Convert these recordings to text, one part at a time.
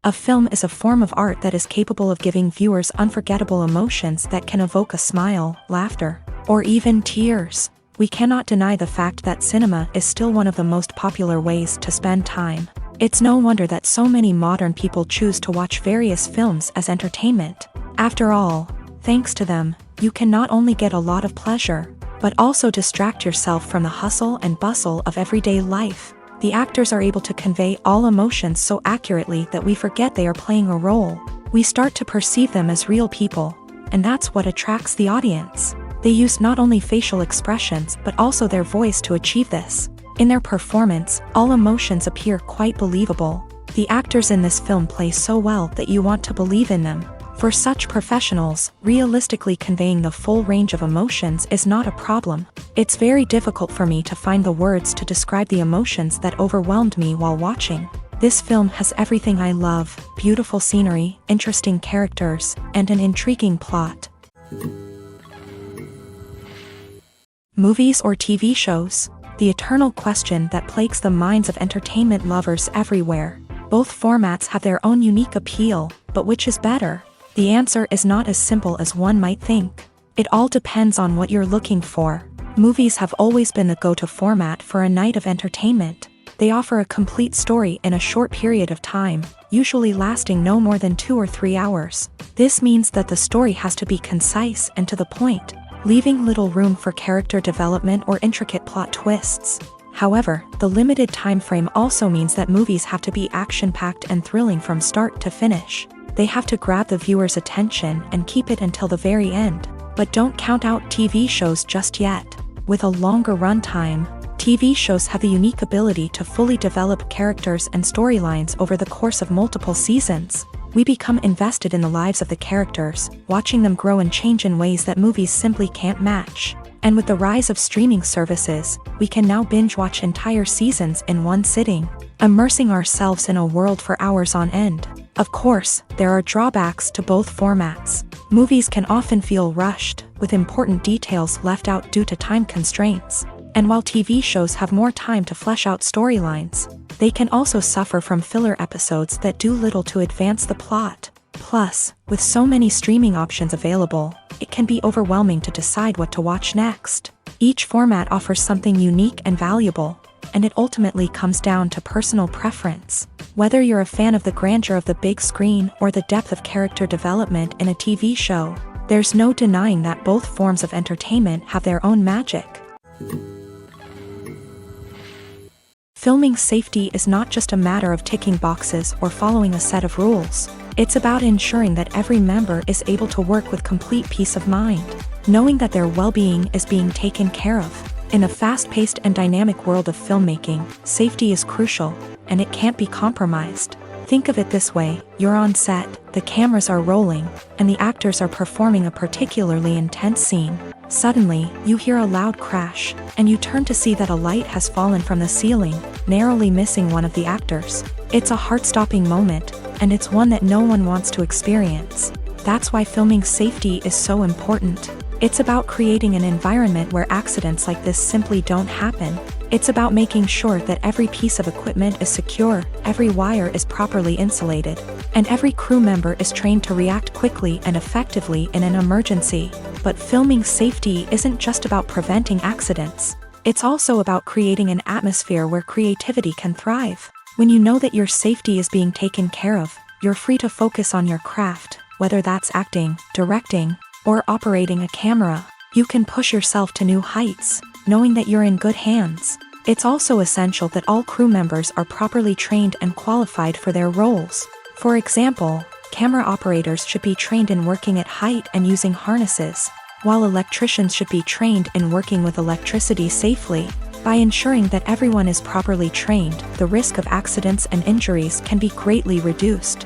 A film is a form of art that is capable of giving viewers unforgettable emotions that can evoke a smile, laughter, or even tears. We cannot deny the fact that cinema is still one of the most popular ways to spend time. It's no wonder that so many modern people choose to watch various films as entertainment. After all, thanks to them, you can not only get a lot of pleasure, but also distract yourself from the hustle and bustle of everyday life. The actors are able to convey all emotions so accurately that we forget they are playing a role. We start to perceive them as real people, and that's what attracts the audience. They use not only facial expressions but also their voice to achieve this. In their performance, all emotions appear quite believable. The actors in this film play so well that you want to believe in them. For such professionals, realistically conveying the full range of emotions is not a problem. It's very difficult for me to find the words to describe the emotions that overwhelmed me while watching. This film has everything I love: beautiful scenery, interesting characters, and an intriguing plot. Movies or TV shows? The eternal question that plagues the minds of entertainment lovers everywhere. Both formats have their own unique appeal, but which is better? The answer is not as simple as one might think. It all depends on what you're looking for. Movies have always been the go-to format for a night of entertainment. They offer a complete story in a short period of time, usually lasting no more than 2 or 3 hours. This means that the story has to be concise and to the point, leaving little room for character development or intricate plot twists. However, the limited time frame also means that movies have to be action-packed and thrilling from start to finish. They have to grab the viewer's attention and keep it until the very end. But don't count out TV shows just yet. With a longer runtime, TV shows have the unique ability to fully develop characters and storylines over the course of multiple seasons. We become invested in the lives of the characters, watching them grow and change in ways that movies simply can't match. And with the rise of streaming services, we can now binge-watch entire seasons in one sitting, immersing ourselves in a world for hours on end. Of course, there are drawbacks to both formats. Movies can often feel rushed, with important details left out due to time constraints. And while TV shows have more time to flesh out storylines, they can also suffer from filler episodes that do little to advance the plot. Plus, with so many streaming options available, it can be overwhelming to decide what to watch next. Each format offers something unique and valuable, and it ultimately comes down to personal preference. Whether you're a fan of the grandeur of the big screen or the depth of character development in a TV show, there's no denying that both forms of entertainment have their own magic. Filming safety is not just a matter of ticking boxes or following a set of rules. It's about ensuring that every member is able to work with complete peace of mind, knowing that their well-being is being taken care of. In a fast-paced and dynamic world of filmmaking, safety is crucial, and it can't be compromised. Think of it this way: you're on set, the cameras are rolling, and the actors are performing a particularly intense scene. Suddenly, you hear a loud crash, and you turn to see that a light has fallen from the ceiling, narrowly missing one of the actors. It's a heart-stopping moment, and it's one that no one wants to experience. That's why filming safety is so important. It's about creating an environment where accidents like this simply don't happen. It's about making sure that every piece of equipment is secure, every wire is properly insulated, and every crew member is trained to react quickly and effectively in an emergency. But filming safety isn't just about preventing accidents. It's also about creating an atmosphere where creativity can thrive. When you know that your safety is being taken care of, you're free to focus on your craft, whether that's acting, directing, or operating a camera. You can push yourself to new heights, knowing that you're in good hands. It's also essential that all crew members are properly trained and qualified for their roles. For example, camera operators should be trained in working at height and using harnesses, while electricians should be trained in working with electricity safely. By ensuring that everyone is properly trained, the risk of accidents and injuries can be greatly reduced.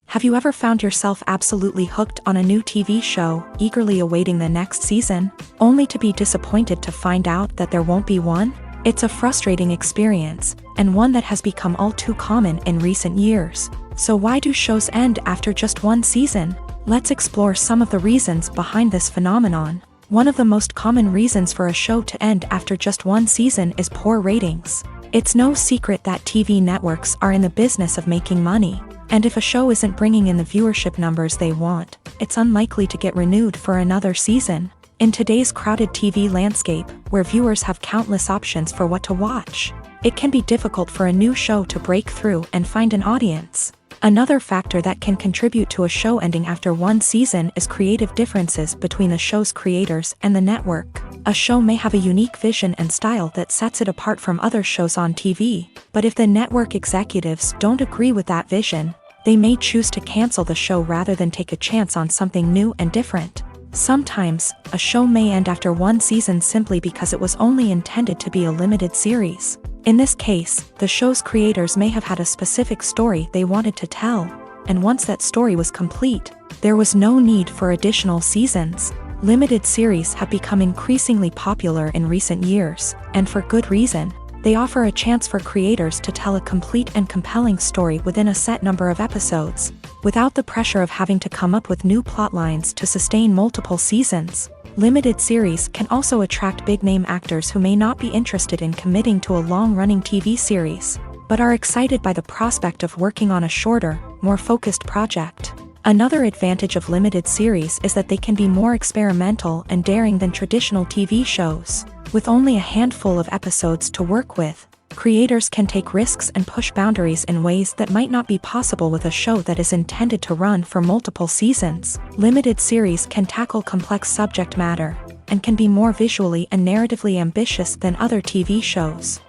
Have you ever found yourself absolutely hooked on a new TV show, eagerly awaiting the next season, only to be disappointed to find out that there won't be one? It's a frustrating experience, and one that has become all too common in recent years. So why do shows end after just one season? Let's explore some of the reasons behind this phenomenon. One of the most common reasons for a show to end after just one season is poor ratings. It's no secret that TV networks are in the business of making money, and if a show isn't bringing in the viewership numbers they want, it's unlikely to get renewed for another season. In today's crowded TV landscape, where viewers have countless options for what to watch, it can be difficult for a new show to break through and find an audience. Another factor that can contribute to a show ending after one season is creative differences between the show's creators and the network. A show may have a unique vision and style that sets it apart from other shows on TV, but if the network executives don't agree with that vision, they may choose to cancel the show rather than take a chance on something new and different. Sometimes, a show may end after one season simply because it was only intended to be a limited series. In this case, the show's creators may have had a specific story they wanted to tell, and once that story was complete, there was no need for additional seasons. Limited series have become increasingly popular in recent years, and for good reason. They offer a chance for creators to tell a complete and compelling story within a set number of episodes, without the pressure of having to come up with new plotlines to sustain multiple seasons. Limited series can also attract big-name actors who may not be interested in committing to a long-running TV series, but are excited by the prospect of working on a shorter, more focused project. Another advantage of limited series is that they can be more experimental and daring than traditional TV shows. With only a handful of episodes to work with, creators can take risks and push boundaries in ways that might not be possible with a show that is intended to run for multiple seasons. Limited series can tackle complex subject matter, and can be more visually and narratively ambitious than other TV shows.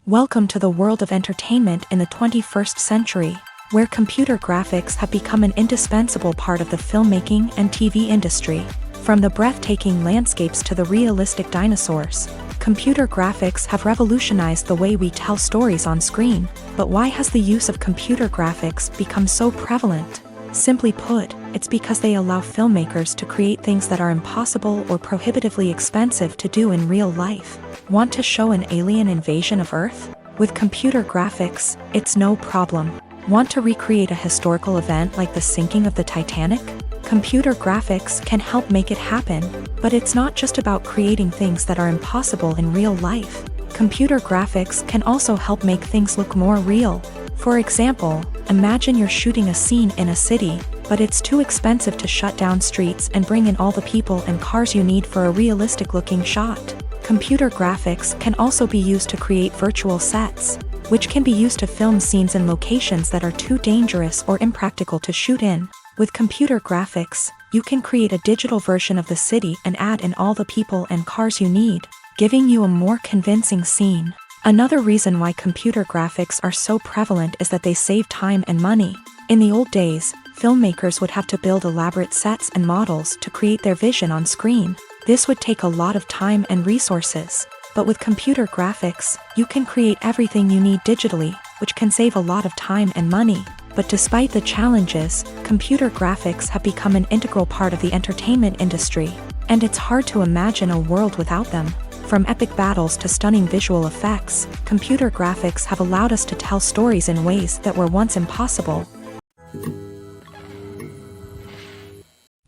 Welcome to the world of entertainment in the 21st century, where computer graphics have become an indispensable part of the filmmaking and TV industry. From the breathtaking landscapes to the realistic dinosaurs, computer graphics have revolutionized the way we tell stories on screen. But why has the use of computer graphics become so prevalent? Simply put, it's because they allow filmmakers to create things that are impossible or prohibitively expensive to do in real life. Want to show an alien invasion of Earth? With computer graphics, it's no problem. Want to recreate a historical event like the sinking of the Titanic? Computer graphics can help make it happen, but it's not just about creating things that are impossible in real life. Computer graphics can also help make things look more real. For example, imagine you're shooting a scene in a city, but it's too expensive to shut down streets and bring in all the people and cars you need for a realistic-looking shot. Computer graphics can also be used to create virtual sets, which can be used to film scenes in locations that are too dangerous or impractical to shoot in. With computer graphics, you can create a digital version of the city and add in all the people and cars you need, giving you a more convincing scene. Another reason why computer graphics are so prevalent is that they save time and money. In the old days, filmmakers would have to build elaborate sets and models to create their vision on screen. This would take a lot of time and resources. But with computer graphics, you can create everything you need digitally, which can save a lot of time and money. But despite the challenges, computer graphics have become an integral part of the entertainment industry, and it's hard to imagine a world without them. From epic battles to stunning visual effects, computer graphics have allowed us to tell stories in ways that were once impossible.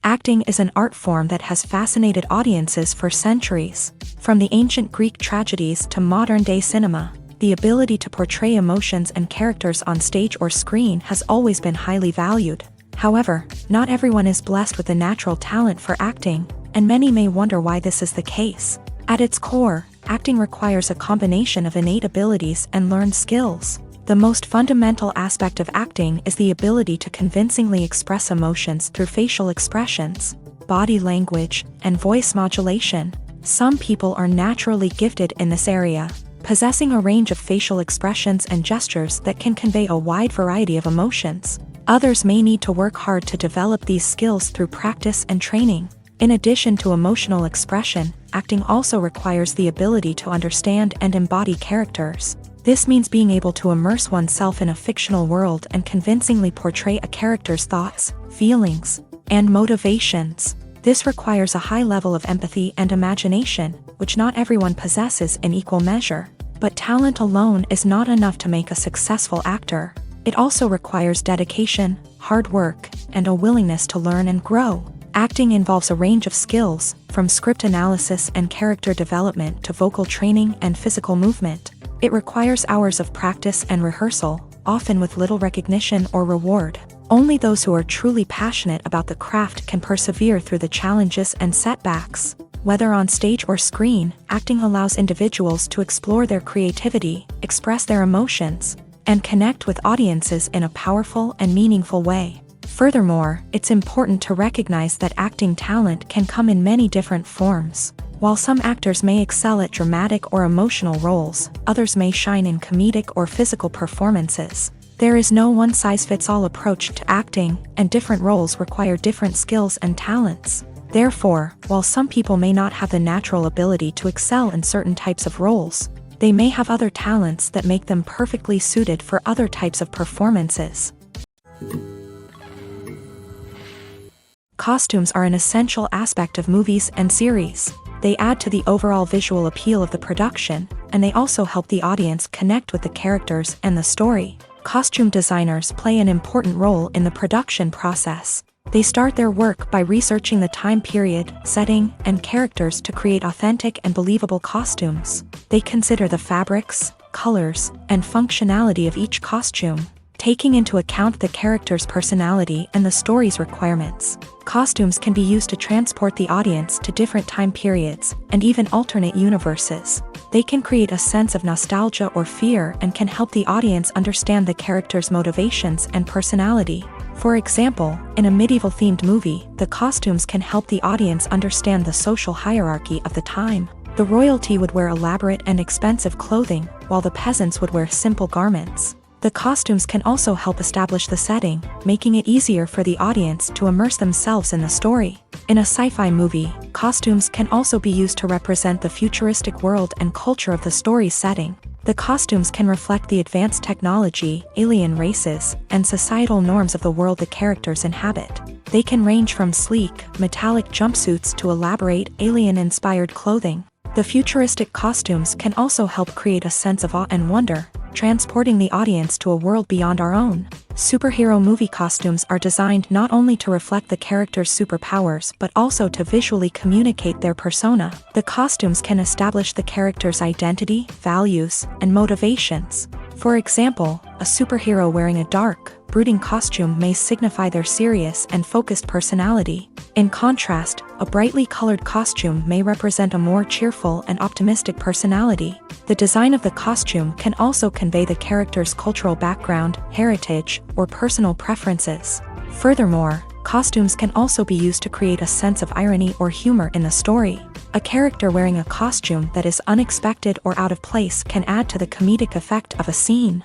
Acting is an art form that has fascinated audiences for centuries. From the ancient Greek tragedies to modern-day cinema, the ability to portray emotions and characters on stage or screen has always been highly valued. However, not everyone is blessed with a natural talent for acting, and many may wonder why this is the case. At its core, acting requires a combination of innate abilities and learned skills. The most fundamental aspect of acting is the ability to convincingly express emotions through facial expressions, body language, and voice modulation. Some people are naturally gifted in this area, possessing a range of facial expressions and gestures that can convey a wide variety of emotions. Others may need to work hard to develop these skills through practice and training. In addition to emotional expression, acting also requires the ability to understand and embody characters. This means being able to immerse oneself in a fictional world and convincingly portray a character's thoughts, feelings, and motivations. This requires a high level of empathy and imagination, which not everyone possesses in equal measure. But talent alone is not enough to make a successful actor. It also requires dedication, hard work, and a willingness to learn and grow. Acting involves a range of skills, from script analysis and character development to vocal training and physical movement. It requires hours of practice and rehearsal, often with little recognition or reward. Only those who are truly passionate about the craft can persevere through the challenges and setbacks. Whether on stage or screen, acting allows individuals to explore their creativity, express their emotions, and connect with audiences in a powerful and meaningful way. Furthermore, it's important to recognize that acting talent can come in many different forms. While some actors may excel at dramatic or emotional roles, others may shine in comedic or physical performances. There is no one-size-fits-all approach to acting, and different roles require different skills and talents. Therefore, while some people may not have the natural ability to excel in certain types of roles, they may have other talents that make them perfectly suited for other types of performances. Costumes are an essential aspect of movies and series. They add to the overall visual appeal of the production, and they also help the audience connect with the characters and the story. Costume designers play an important role in the production process. They start their work by researching the time period, setting, and characters to create authentic and believable costumes. They consider the fabrics, colors, and functionality of each costume, taking into account the character's personality and the story's requirements. Costumes can be used to transport the audience to different time periods, and even alternate universes. They can create a sense of nostalgia or fear and can help the audience understand the character's motivations and personality. For example, in a medieval-themed movie, the costumes can help the audience understand the social hierarchy of the time. The royalty would wear elaborate and expensive clothing, while the peasants would wear simple garments. The costumes can also help establish the setting, making it easier for the audience to immerse themselves in the story. In a sci-fi movie, costumes can also be used to represent the futuristic world and culture of the story's setting. The costumes can reflect the advanced technology, alien races, and societal norms of the world the characters inhabit. They can range from sleek, metallic jumpsuits to elaborate, alien-inspired clothing. The futuristic costumes can also help create a sense of awe and wonder, transporting the audience to a world beyond our own. Superhero movie costumes are designed not only to reflect the character's superpowers but also to visually communicate their persona. The costumes can establish the character's identity, values, and motivations. For example, a superhero wearing a dark, brooding costume may signify their serious and focused personality. In contrast, a brightly colored costume may represent a more cheerful and optimistic personality. The design of the costume can also convey the character's cultural background, heritage, or personal preferences. Furthermore, costumes can also be used to create a sense of irony or humor in the story. A character wearing a costume that is unexpected or out of place can add to the comedic effect of a scene.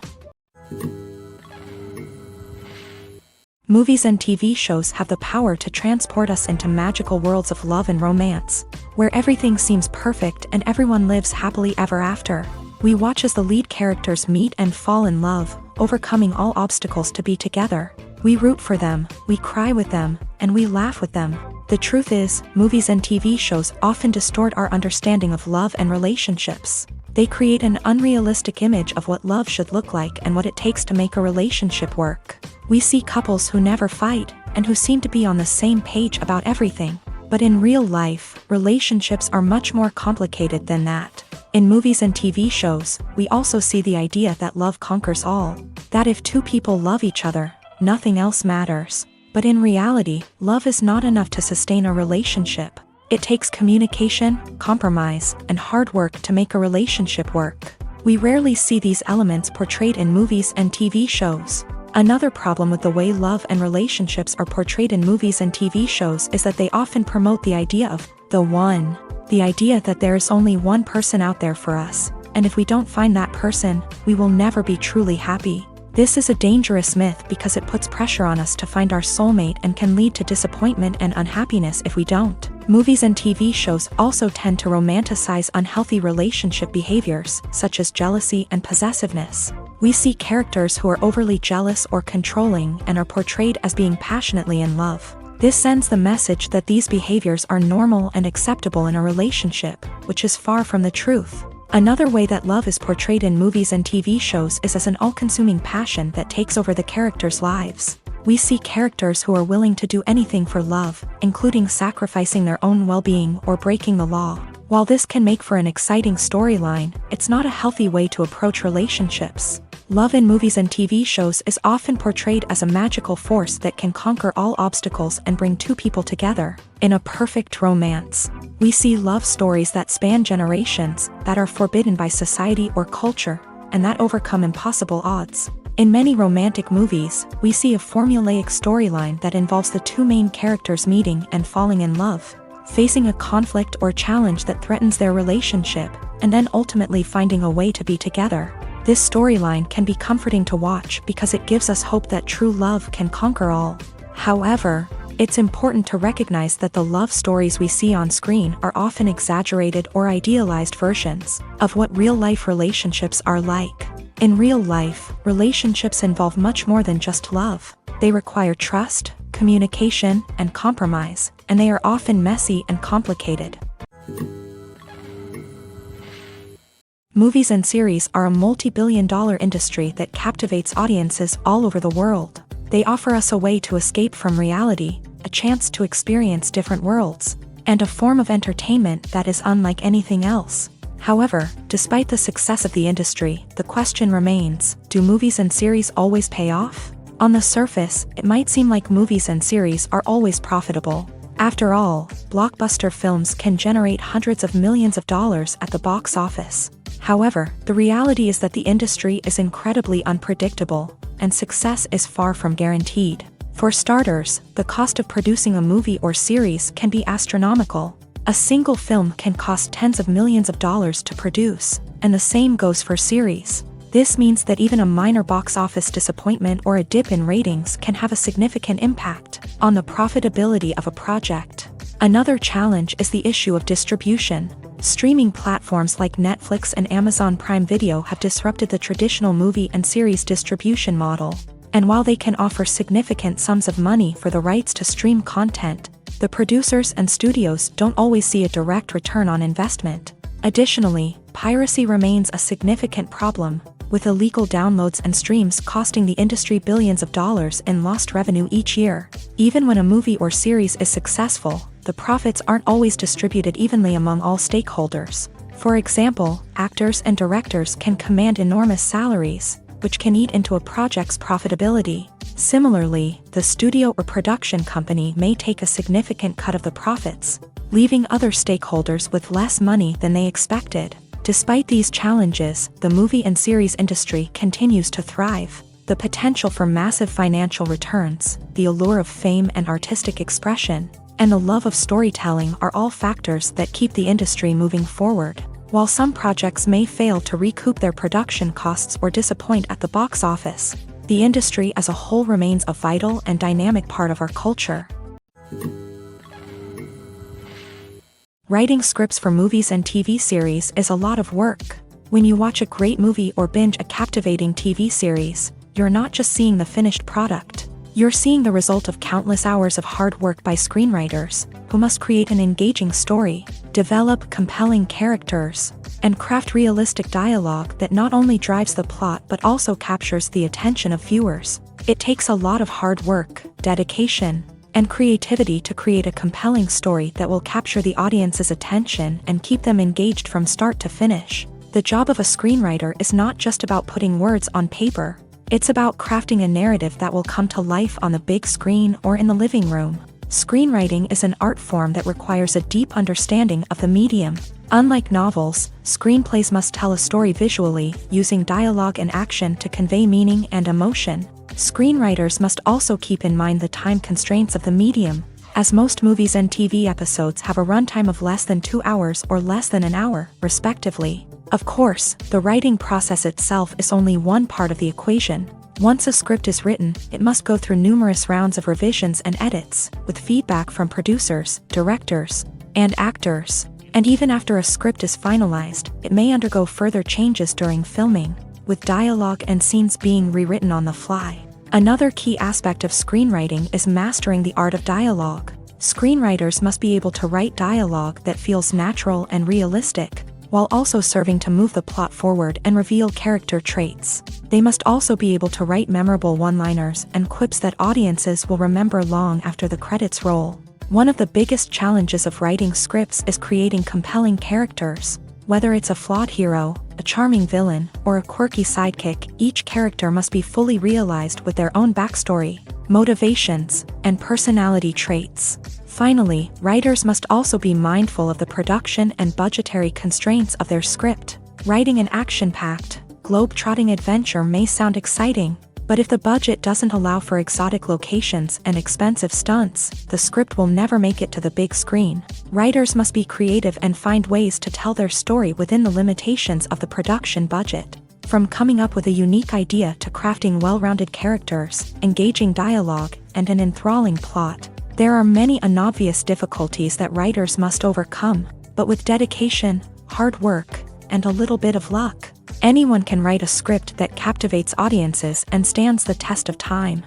Movies and TV shows have the power to transport us into magical worlds of love and romance, where everything seems perfect and everyone lives happily ever after. We watch as the lead characters meet and fall in love, overcoming all obstacles to be together. We root for them, we cry with them, and we laugh with them. The truth is, movies and TV shows often distort our understanding of love and relationships. They create an unrealistic image of what love should look like and what it takes to make a relationship work. We see couples who never fight, and who seem to be on the same page about everything. But in real life, relationships are much more complicated than that. In movies and TV shows, we also see the idea that love conquers all. That if two people love each other, nothing else matters. But in reality, love is not enough to sustain a relationship. It takes communication, compromise, and hard work to make a relationship work. We rarely see these elements portrayed in movies and TV shows. Another problem with the way love and relationships are portrayed in movies and TV shows is that they often promote the idea of the one. The idea that there is only one person out there for us, and if we don't find that person, we will never be truly happy. This is a dangerous myth because it puts pressure on us to find our soulmate and can lead to disappointment and unhappiness if we don't. Movies and TV shows also tend to romanticize unhealthy relationship behaviors, such as jealousy and possessiveness. We see characters who are overly jealous or controlling and are portrayed as being passionately in love. This sends the message that these behaviors are normal and acceptable in a relationship, which is far from the truth. Another way that love is portrayed in movies and TV shows is as an all-consuming passion that takes over the characters' lives. We see characters who are willing to do anything for love, including sacrificing their own well-being or breaking the law. While this can make for an exciting storyline, it's not a healthy way to approach relationships. Love in movies and TV shows is often portrayed as a magical force that can conquer all obstacles and bring two people together. In a perfect romance, we see love stories that span generations, that are forbidden by society or culture, and that overcome impossible odds. In many romantic movies, we see a formulaic storyline that involves the two main characters meeting and falling in love, facing a conflict or challenge that threatens their relationship, and then ultimately finding a way to be together. This storyline can be comforting to watch because it gives us hope that true love can conquer all. However, it's important to recognize that the love stories we see on screen are often exaggerated or idealized versions of what real-life relationships are like. In real life, relationships involve much more than just love. They require trust, communication, and compromise, and they are often messy and complicated. Movies and series are a multi-billion-dollar industry that captivates audiences all over the world. They offer us a way to escape from reality, a chance to experience different worlds, and a form of entertainment that is unlike anything else. However, despite the success of the industry, the question remains, do movies and series always pay off? On the surface, it might seem like movies and series are always profitable. After all, blockbuster films can generate hundreds of millions of dollars at the box office. However, the reality is that the industry is incredibly unpredictable, and success is far from guaranteed. For starters, the cost of producing a movie or series can be astronomical. A single film can cost tens of millions of dollars to produce, and the same goes for series. This means that even a minor box office disappointment or a dip in ratings can have a significant impact on the profitability of a project. Another challenge is the issue of distribution. Streaming platforms like Netflix and Amazon Prime Video have disrupted the traditional movie and series distribution model. And while they can offer significant sums of money for the rights to stream content, the producers and studios don't always see a direct return on investment. Additionally, piracy remains a significant problem, with illegal downloads and streams costing the industry billions of dollars in lost revenue each year. Even when a movie or series is successful, the profits aren't always distributed evenly among all stakeholders. For example, actors and directors can command enormous salaries, which can eat into a project's profitability. Similarly, the studio or production company may take a significant cut of the profits, leaving other stakeholders with less money than they expected. Despite these challenges, the movie and series industry continues to thrive. The potential for massive financial returns, the allure of fame and artistic expression, and the love of storytelling are all factors that keep the industry moving forward. While some projects may fail to recoup their production costs or disappoint at the box office, the industry as a whole remains a vital and dynamic part of our culture. Writing scripts for movies and TV series is a lot of work. When you watch a great movie or binge a captivating TV series, you're not just seeing the finished product. You're seeing the result of countless hours of hard work by screenwriters, who must create an engaging story, develop compelling characters, and craft realistic dialogue that not only drives the plot but also captures the attention of viewers. It takes a lot of hard work, dedication, and creativity to create a compelling story that will capture the audience's attention and keep them engaged from start to finish. The job of a screenwriter is not just about putting words on paper. It's about crafting a narrative that will come to life on the big screen or in the living room. Screenwriting is an art form that requires a deep understanding of the medium. Unlike novels, screenplays must tell a story visually, using dialogue and action to convey meaning and emotion. Screenwriters must also keep in mind the time constraints of the medium, as most movies and TV episodes have a runtime of less than 2 hours or less than an hour, respectively. Of course, the writing process itself is only one part of the equation. Once a script is written, it must go through numerous rounds of revisions and edits, with feedback from producers, directors, and actors. And even after a script is finalized, it may undergo further changes during filming, with dialogue and scenes being rewritten on the fly. Another key aspect of screenwriting is mastering the art of dialogue. Screenwriters must be able to write dialogue that feels natural and realistic, while also serving to move the plot forward and reveal character traits. They must also be able to write memorable one-liners and quips that audiences will remember long after the credits roll. One of the biggest challenges of writing scripts is creating compelling characters. Whether it's a flawed hero, a charming villain, or a quirky sidekick, each character must be fully realized with their own backstory, motivations, and personality traits. Finally, writers must also be mindful of the production and budgetary constraints of their script. Writing an action-packed, globe-trotting adventure may sound exciting, but if the budget doesn't allow for exotic locations and expensive stunts, the script will never make it to the big screen. Writers must be creative and find ways to tell their story within the limitations of the production budget. From coming up with a unique idea to crafting well-rounded characters, engaging dialogue, and an enthralling plot, there are many unobvious difficulties that writers must overcome, but with dedication, hard work, and a little bit of luck, anyone can write a script that captivates audiences and stands the test of time.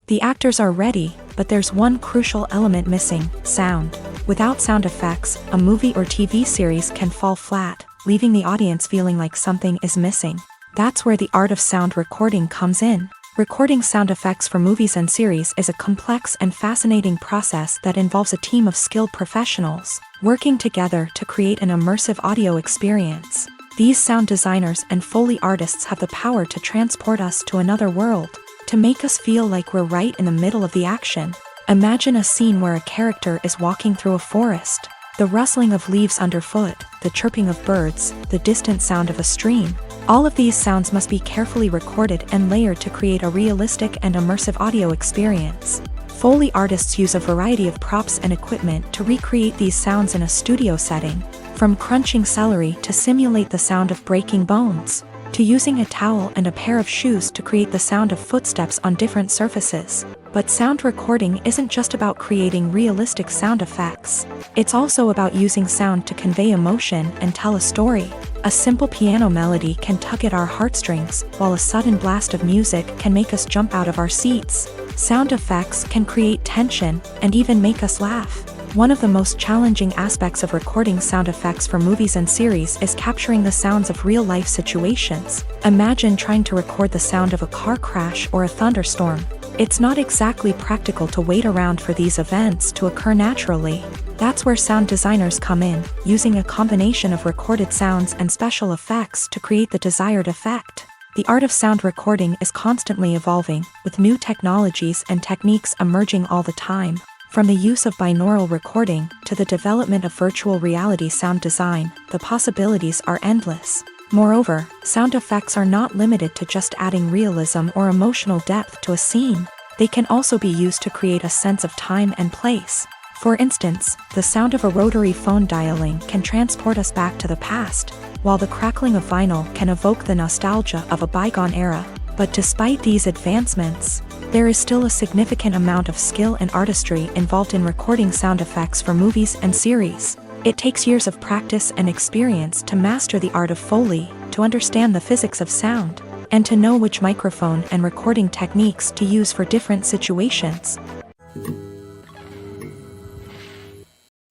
The actors are ready, but there's one crucial element missing: sound. Without sound effects, a movie or TV series can fall flat, leaving the audience feeling like something is missing. That's where the art of sound recording comes in. Recording sound effects for movies and series is a complex and fascinating process that involves a team of skilled professionals working together to create an immersive audio experience. These sound designers and Foley artists have the power to transport us to another world, to make us feel like we're right in the middle of the action. Imagine a scene where a character is walking through a forest. The rustling of leaves underfoot, the chirping of birds, the distant sound of a stream. All of these sounds must be carefully recorded and layered to create a realistic and immersive audio experience. Foley artists use a variety of props and equipment to recreate these sounds in a studio setting, from crunching celery to simulate the sound of breaking bones, to using a towel and a pair of shoes to create the sound of footsteps on different surfaces. But sound recording isn't just about creating realistic sound effects. It's also about using sound to convey emotion and tell a story. A simple piano melody can tug at our heartstrings, while a sudden blast of music can make us jump out of our seats. Sound effects can create tension and even make us laugh. One of the most challenging aspects of recording sound effects for movies and series is capturing the sounds of real-life situations. Imagine trying to record the sound of a car crash or a thunderstorm. It's not exactly practical to wait around for these events to occur naturally. That's where sound designers come in, using a combination of recorded sounds and special effects to create the desired effect. The art of sound recording is constantly evolving, with new technologies and techniques emerging all the time. From the use of binaural recording to the development of virtual reality sound design, the possibilities are endless. Moreover, sound effects are not limited to just adding realism or emotional depth to a scene. They can also be used to create a sense of time and place. For instance, the sound of a rotary phone dialing can transport us back to the past, while the crackling of vinyl can evoke the nostalgia of a bygone era. But despite these advancements, there is still a significant amount of skill and artistry involved in recording sound effects for movies and series. It takes years of practice and experience to master the art of Foley, to understand the physics of sound, and to know which microphone and recording techniques to use for different situations.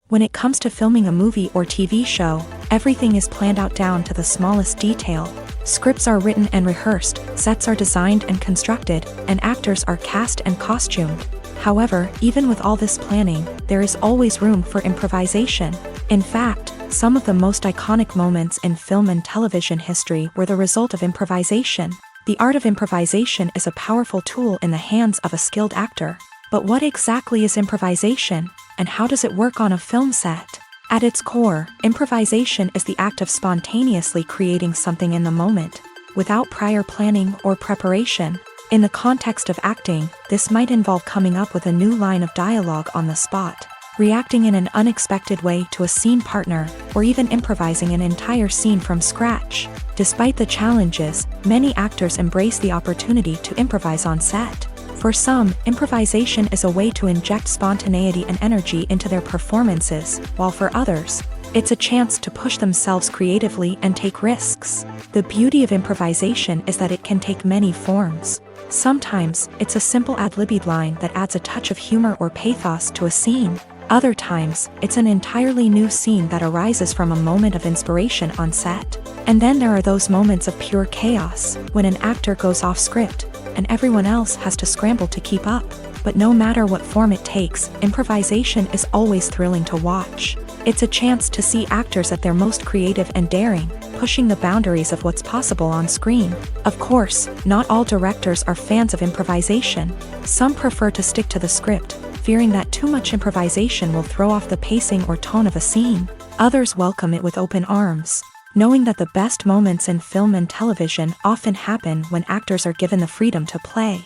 When it comes to filming a movie or TV show, everything is planned out down to the smallest detail. Scripts are written and rehearsed, sets are designed and constructed, and actors are cast and costumed. However, even with all this planning, there is always room for improvisation. In fact, some of the most iconic moments in film and television history were the result of improvisation. The art of improvisation is a powerful tool in the hands of a skilled actor. But what exactly is improvisation, and how does it work on a film set? At its core, improvisation is the act of spontaneously creating something in the moment, without prior planning or preparation. In the context of acting, this might involve coming up with a new line of dialogue on the spot, reacting in an unexpected way to a scene partner, or even improvising an entire scene from scratch. Despite the challenges, many actors embrace the opportunity to improvise on set. For some, improvisation is a way to inject spontaneity and energy into their performances, while for others, it's a chance to push themselves creatively and take risks. The beauty of improvisation is that it can take many forms. Sometimes, it's a simple ad-libbed line that adds a touch of humor or pathos to a scene. Other times, it's an entirely new scene that arises from a moment of inspiration on set. And then there are those moments of pure chaos, when an actor goes off script, and everyone else has to scramble to keep up. But no matter what form it takes, improvisation is always thrilling to watch. It's a chance to see actors at their most creative and daring, pushing the boundaries of what's possible on screen. Of course, not all directors are fans of improvisation. Some prefer to stick to the script, fearing that too much improvisation will throw off the pacing or tone of a scene. Others welcome it with open arms, knowing that the best moments in film and television often happen when actors are given the freedom to play.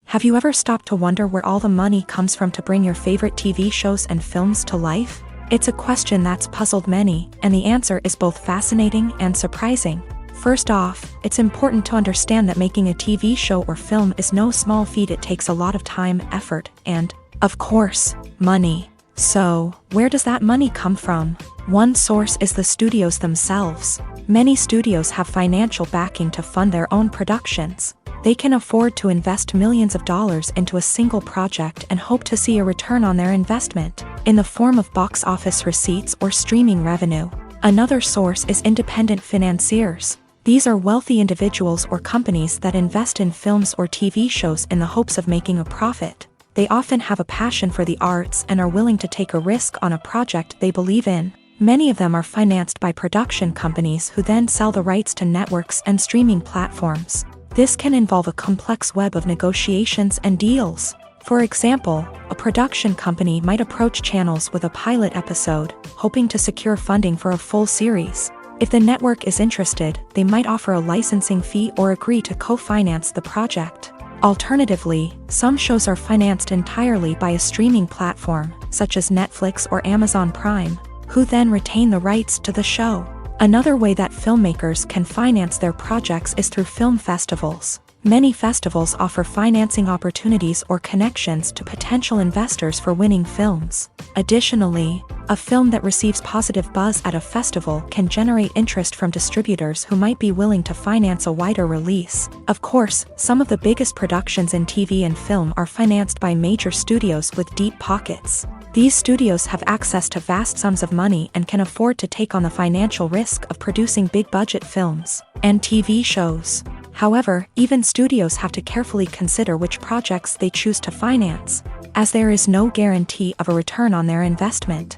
Have you ever stopped to wonder where all the money comes from to bring your favorite TV shows and films to life? It's a question that's puzzled many, and the answer is both fascinating and surprising. First off, it's important to understand that making a TV show or film is no small feat. It takes a lot of time, effort, and, of course, money. So, where does that money come from? One source is the studios themselves. Many studios have financial backing to fund their own productions. They can afford to invest millions of dollars into a single project and hope to see a return on their investment, in the form of box office receipts or streaming revenue. Another source is independent financiers. These are wealthy individuals or companies that invest in films or TV shows in the hopes of making a profit. They often have a passion for the arts and are willing to take a risk on a project they believe in. Many of them are financed by production companies who then sell the rights to networks and streaming platforms. This can involve a complex web of negotiations and deals. For example, a production company might approach channels with a pilot episode, hoping to secure funding for a full series. If the network is interested, they might offer a licensing fee or agree to co-finance the project. Alternatively, some shows are financed entirely by a streaming platform, such as Netflix or Amazon Prime, who then retain the rights to the show. Another way that filmmakers can finance their projects is through film festivals. Many festivals offer financing opportunities or connections to potential investors for winning films. Additionally, a film that receives positive buzz at a festival can generate interest from distributors who might be willing to finance a wider release. Of course, some of the biggest productions in TV and film are financed by major studios with deep pockets. These studios have access to vast sums of money and can afford to take on the financial risk of producing big-budget films and TV shows. However, even studios have to carefully consider which projects they choose to finance, as there is no guarantee of a return on their investment.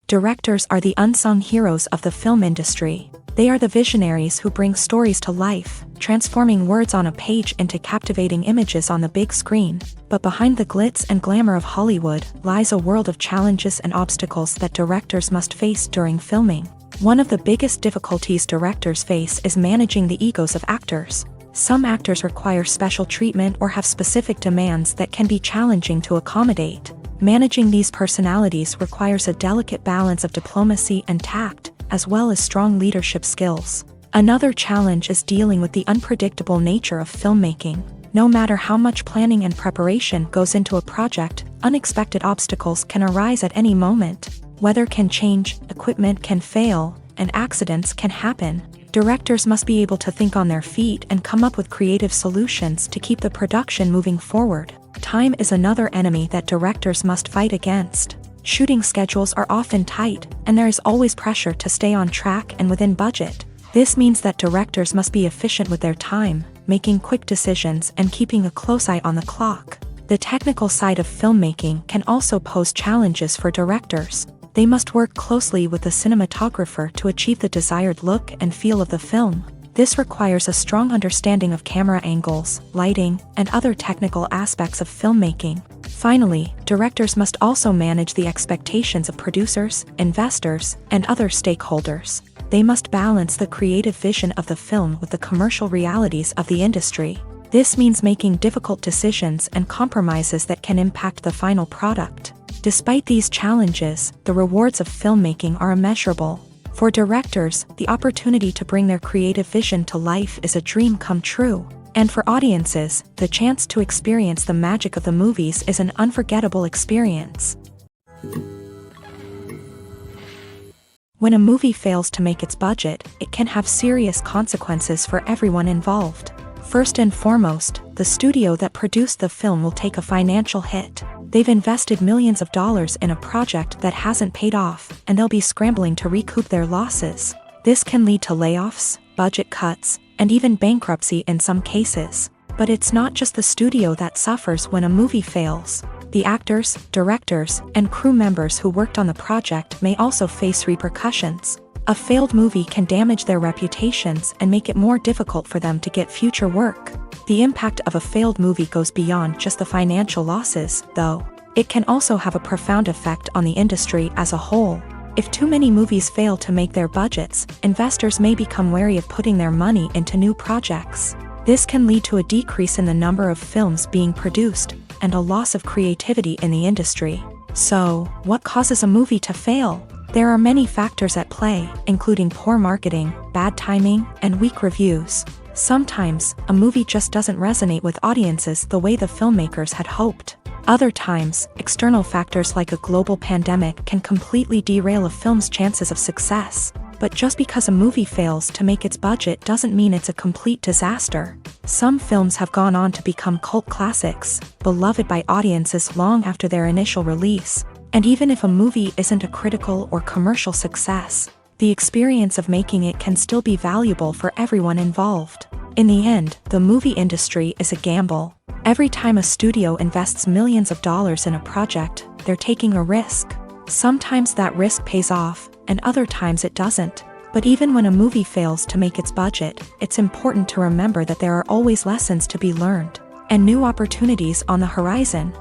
Directors are the unsung heroes of the film industry. They are the visionaries who bring stories to life, transforming words on a page into captivating images on the big screen. But behind the glitz and glamour of Hollywood lies a world of challenges and obstacles that directors must face during filming. One of the biggest difficulties directors face is managing the egos of actors. Some actors require special treatment or have specific demands that can be challenging to accommodate. Managing these personalities requires a delicate balance of diplomacy and tact, as well as strong leadership skills. Another challenge is dealing with the unpredictable nature of filmmaking. No matter how much planning and preparation goes into a project, unexpected obstacles can arise at any moment. Weather can change, equipment can fail, and accidents can happen. Directors must be able to think on their feet and come up with creative solutions to keep the production moving forward. Time is another enemy that directors must fight against. Shooting schedules are often tight, and there is always pressure to stay on track and within budget. This means that directors must be efficient with their time, making quick decisions and keeping a close eye on the clock. The technical side of filmmaking can also pose challenges for directors. They must work closely with the cinematographer to achieve the desired look and feel of the film. This requires a strong understanding of camera angles, lighting, and other technical aspects of filmmaking. Finally, directors must also manage the expectations of producers, investors, and other stakeholders. They must balance the creative vision of the film with the commercial realities of the industry. This means making difficult decisions and compromises that can impact the final product. Despite these challenges, the rewards of filmmaking are immeasurable. For directors, the opportunity to bring their creative vision to life is a dream come true. And for audiences, the chance to experience the magic of the movies is an unforgettable experience. When a movie fails to make its budget, it can have serious consequences for everyone involved. First and foremost, the studio that produced the film will take a financial hit. They've invested millions of dollars in a project that hasn't paid off, and they'll be scrambling to recoup their losses. This can lead to layoffs, budget cuts, and even bankruptcy in some cases. But it's not just the studio that suffers when a movie fails. The actors, directors, and crew members who worked on the project may also face repercussions. A failed movie can damage their reputations and make it more difficult for them to get future work. The impact of a failed movie goes beyond just the financial losses, though. It can also have a profound effect on the industry as a whole. If too many movies fail to make their budgets, investors may become wary of putting their money into new projects. This can lead to a decrease in the number of films being produced, and a loss of creativity in the industry. So, what causes a movie to fail? There are many factors at play, including poor marketing, bad timing, and weak reviews. Sometimes, a movie just doesn't resonate with audiences the way the filmmakers had hoped. Other times, external factors like a global pandemic can completely derail a film's chances of success. But just because a movie fails to make its budget doesn't mean it's a complete disaster. Some films have gone on to become cult classics, beloved by audiences long after their initial release. And even if a movie isn't a critical or commercial success, the experience of making it can still be valuable for everyone involved. In the end, the movie industry is a gamble. Every time a studio invests millions of dollars in a project, they're taking a risk. Sometimes that risk pays off, and other times it doesn't. But even when a movie fails to make its budget, it's important to remember that there are always lessons to be learned, and new opportunities on the horizon.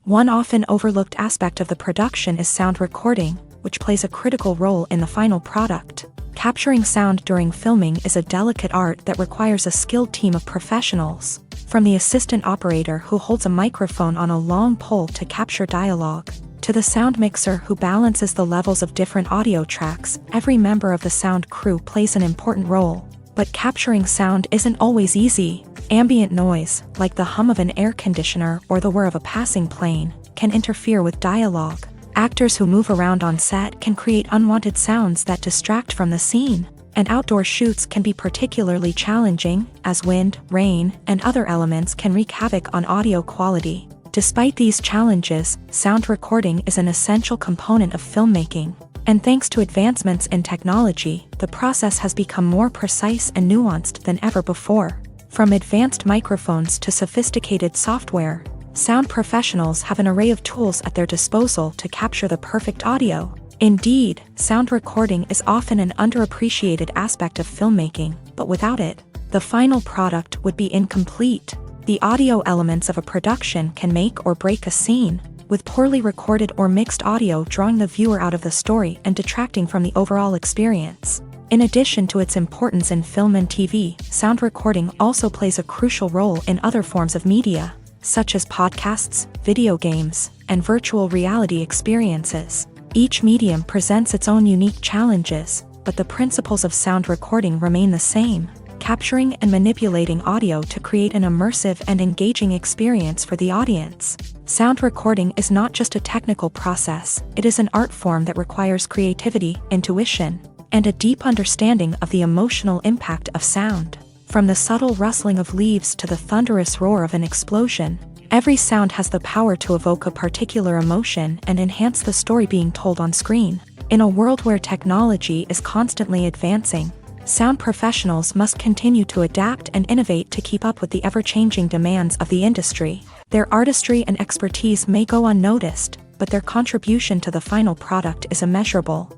One often overlooked aspect of the production is sound recording, which plays a critical role in the final product. Capturing sound during filming is a delicate art that requires a skilled team of professionals. From the assistant operator who holds a microphone on a long pole to capture dialogue, to the sound mixer who balances the levels of different audio tracks, every member of the sound crew plays an important role. But capturing sound isn't always easy. Ambient noise, like the hum of an air conditioner or the whir of a passing plane, can interfere with dialogue. Actors who move around on set can create unwanted sounds that distract from the scene. And outdoor shoots can be particularly challenging, as wind, rain, and other elements can wreak havoc on audio quality. Despite these challenges, sound recording is an essential component of filmmaking. And thanks to advancements in technology, the process has become more precise and nuanced than ever before. From advanced microphones to sophisticated software, sound professionals have an array of tools at their disposal to capture the perfect audio. Indeed, sound recording is often an underappreciated aspect of filmmaking, but without it, the final product would be incomplete. The audio elements of a production can make or break a scene, with poorly recorded or mixed audio drawing the viewer out of the story and detracting from the overall experience. In addition to its importance in film and TV, sound recording also plays a crucial role in other forms of media, such as podcasts, video games, and virtual reality experiences. Each medium presents its own unique challenges, but the principles of sound recording remain the same, capturing and manipulating audio to create an immersive and engaging experience for the audience. Sound recording is not just a technical process, it is an art form that requires creativity, intuition, and a deep understanding of the emotional impact of sound. From the subtle rustling of leaves to the thunderous roar of an explosion, every sound has the power to evoke a particular emotion and enhance the story being told on screen. In a world where technology is constantly advancing, sound professionals must continue to adapt and innovate to keep up with the ever-changing demands of the industry. Their artistry and expertise may go unnoticed, but their contribution to the final product is immeasurable.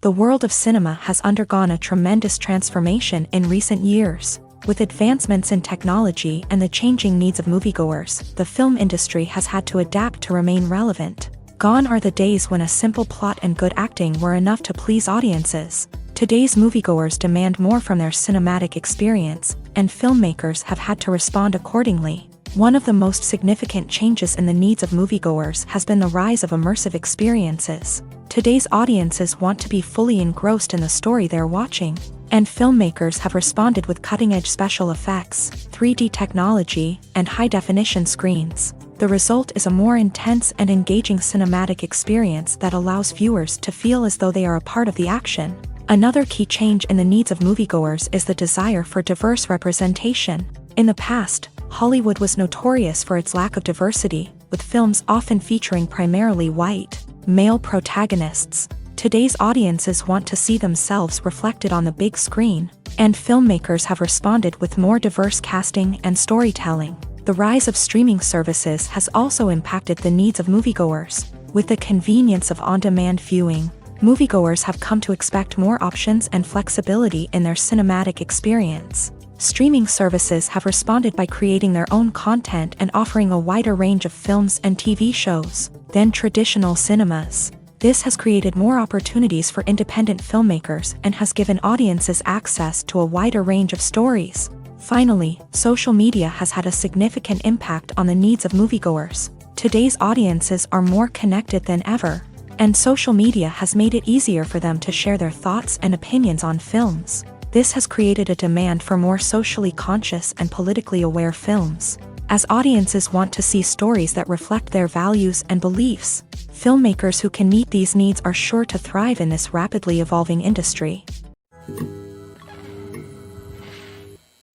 The world of cinema has undergone a tremendous transformation in recent years. With advancements in technology and the changing needs of moviegoers, the film industry has had to adapt to remain relevant. Gone are the days when a simple plot and good acting were enough to please audiences. Today's moviegoers demand more from their cinematic experience, and filmmakers have had to respond accordingly. One of the most significant changes in the needs of moviegoers has been the rise of immersive experiences. Today's audiences want to be fully engrossed in the story they're watching, and filmmakers have responded with cutting-edge special effects, 3D technology, and high-definition screens. The result is a more intense and engaging cinematic experience that allows viewers to feel as though they are a part of the action. Another key change in the needs of moviegoers is the desire for diverse representation. In the past, Hollywood was notorious for its lack of diversity, with films often featuring primarily white, male protagonists. Today's audiences want to see themselves reflected on the big screen, and filmmakers have responded with more diverse casting and storytelling. The rise of streaming services has also impacted the needs of moviegoers. With the convenience of on-demand viewing, moviegoers have come to expect more options and flexibility in their cinematic experience. Streaming services have responded by creating their own content and offering a wider range of films and TV shows than traditional cinemas. This has created more opportunities for independent filmmakers and has given audiences access to a wider range of stories. Finally, social media has had a significant impact on the needs of moviegoers. Today's audiences are more connected than ever, and social media has made it easier for them to share their thoughts and opinions on films. This has created a demand for more socially conscious and politically aware films. As audiences want to see stories that reflect their values and beliefs, filmmakers who can meet these needs are sure to thrive in this rapidly evolving industry.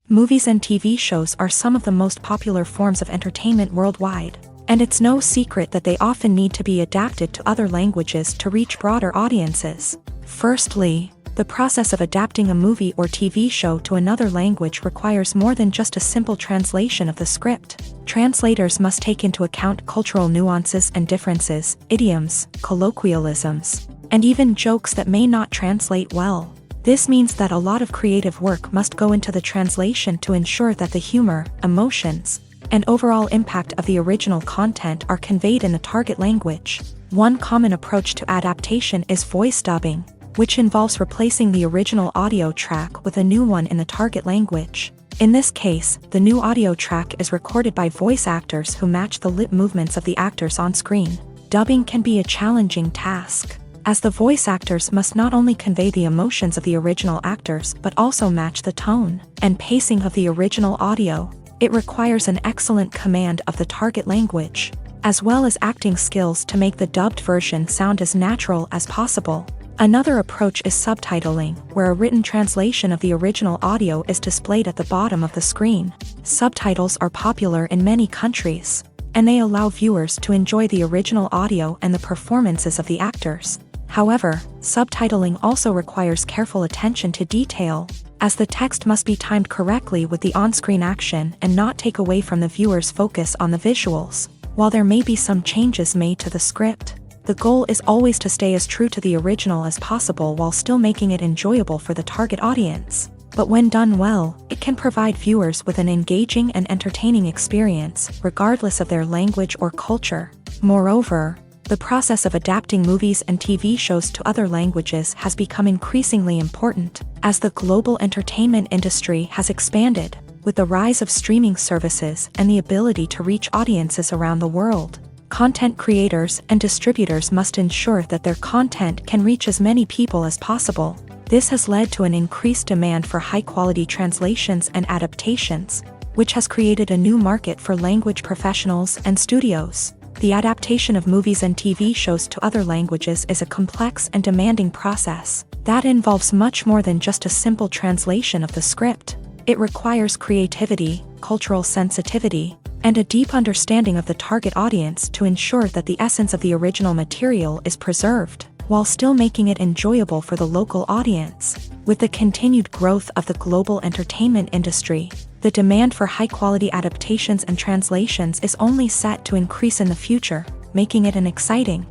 Movies and TV shows are some of the most popular forms of entertainment worldwide, and it's no secret that they often need to be adapted to other languages to reach broader audiences. Firstly, the process of adapting a movie or TV show to another language requires more than just a simple translation of the script. Translators must take into account cultural nuances and differences, idioms, colloquialisms, and even jokes that may not translate well. This means that a lot of creative work must go into the translation to ensure that the humor, emotions, and overall impact of the original content are conveyed in the target language. One common approach to adaptation is voice dubbing, which involves replacing the original audio track with a new one in the target language. In this case, the new audio track is recorded by voice actors who match the lip movements of the actors on screen. Dubbing can be a challenging task, as the voice actors must not only convey the emotions of the original actors but also match the tone and pacing of the original audio. It requires an excellent command of the target language, as well as acting skills to make the dubbed version sound as natural as possible. Another approach is subtitling, where a written translation of the original audio is displayed at the bottom of the screen. Subtitles are popular in many countries, and they allow viewers to enjoy the original audio and the performances of the actors. However, subtitling also requires careful attention to detail, as the text must be timed correctly with the on-screen action and not take away from the viewer's focus on the visuals. While there may be some changes made to the script, the goal is always to stay as true to the original as possible while still making it enjoyable for the target audience. But when done well, it can provide viewers with an engaging and entertaining experience, regardless of their language or culture. Moreover, the process of adapting movies and TV shows to other languages has become increasingly important, as the global entertainment industry has expanded, with the rise of streaming services and the ability to reach audiences around the world. Content creators and distributors must ensure that their content can reach as many people as possible. This has led to an increased demand for high-quality translations and adaptations, which has created a new market for language professionals and studios. The adaptation of movies and TV shows to other languages is a complex and demanding process that involves much more than just a simple translation of the script. It requires creativity, cultural sensitivity, and a deep understanding of the target audience to ensure that the essence of the original material is preserved, while still making it enjoyable for the local audience. With the continued growth of the global entertainment industry, the demand for high-quality adaptations and translations is only set to increase in the future, making it an exciting.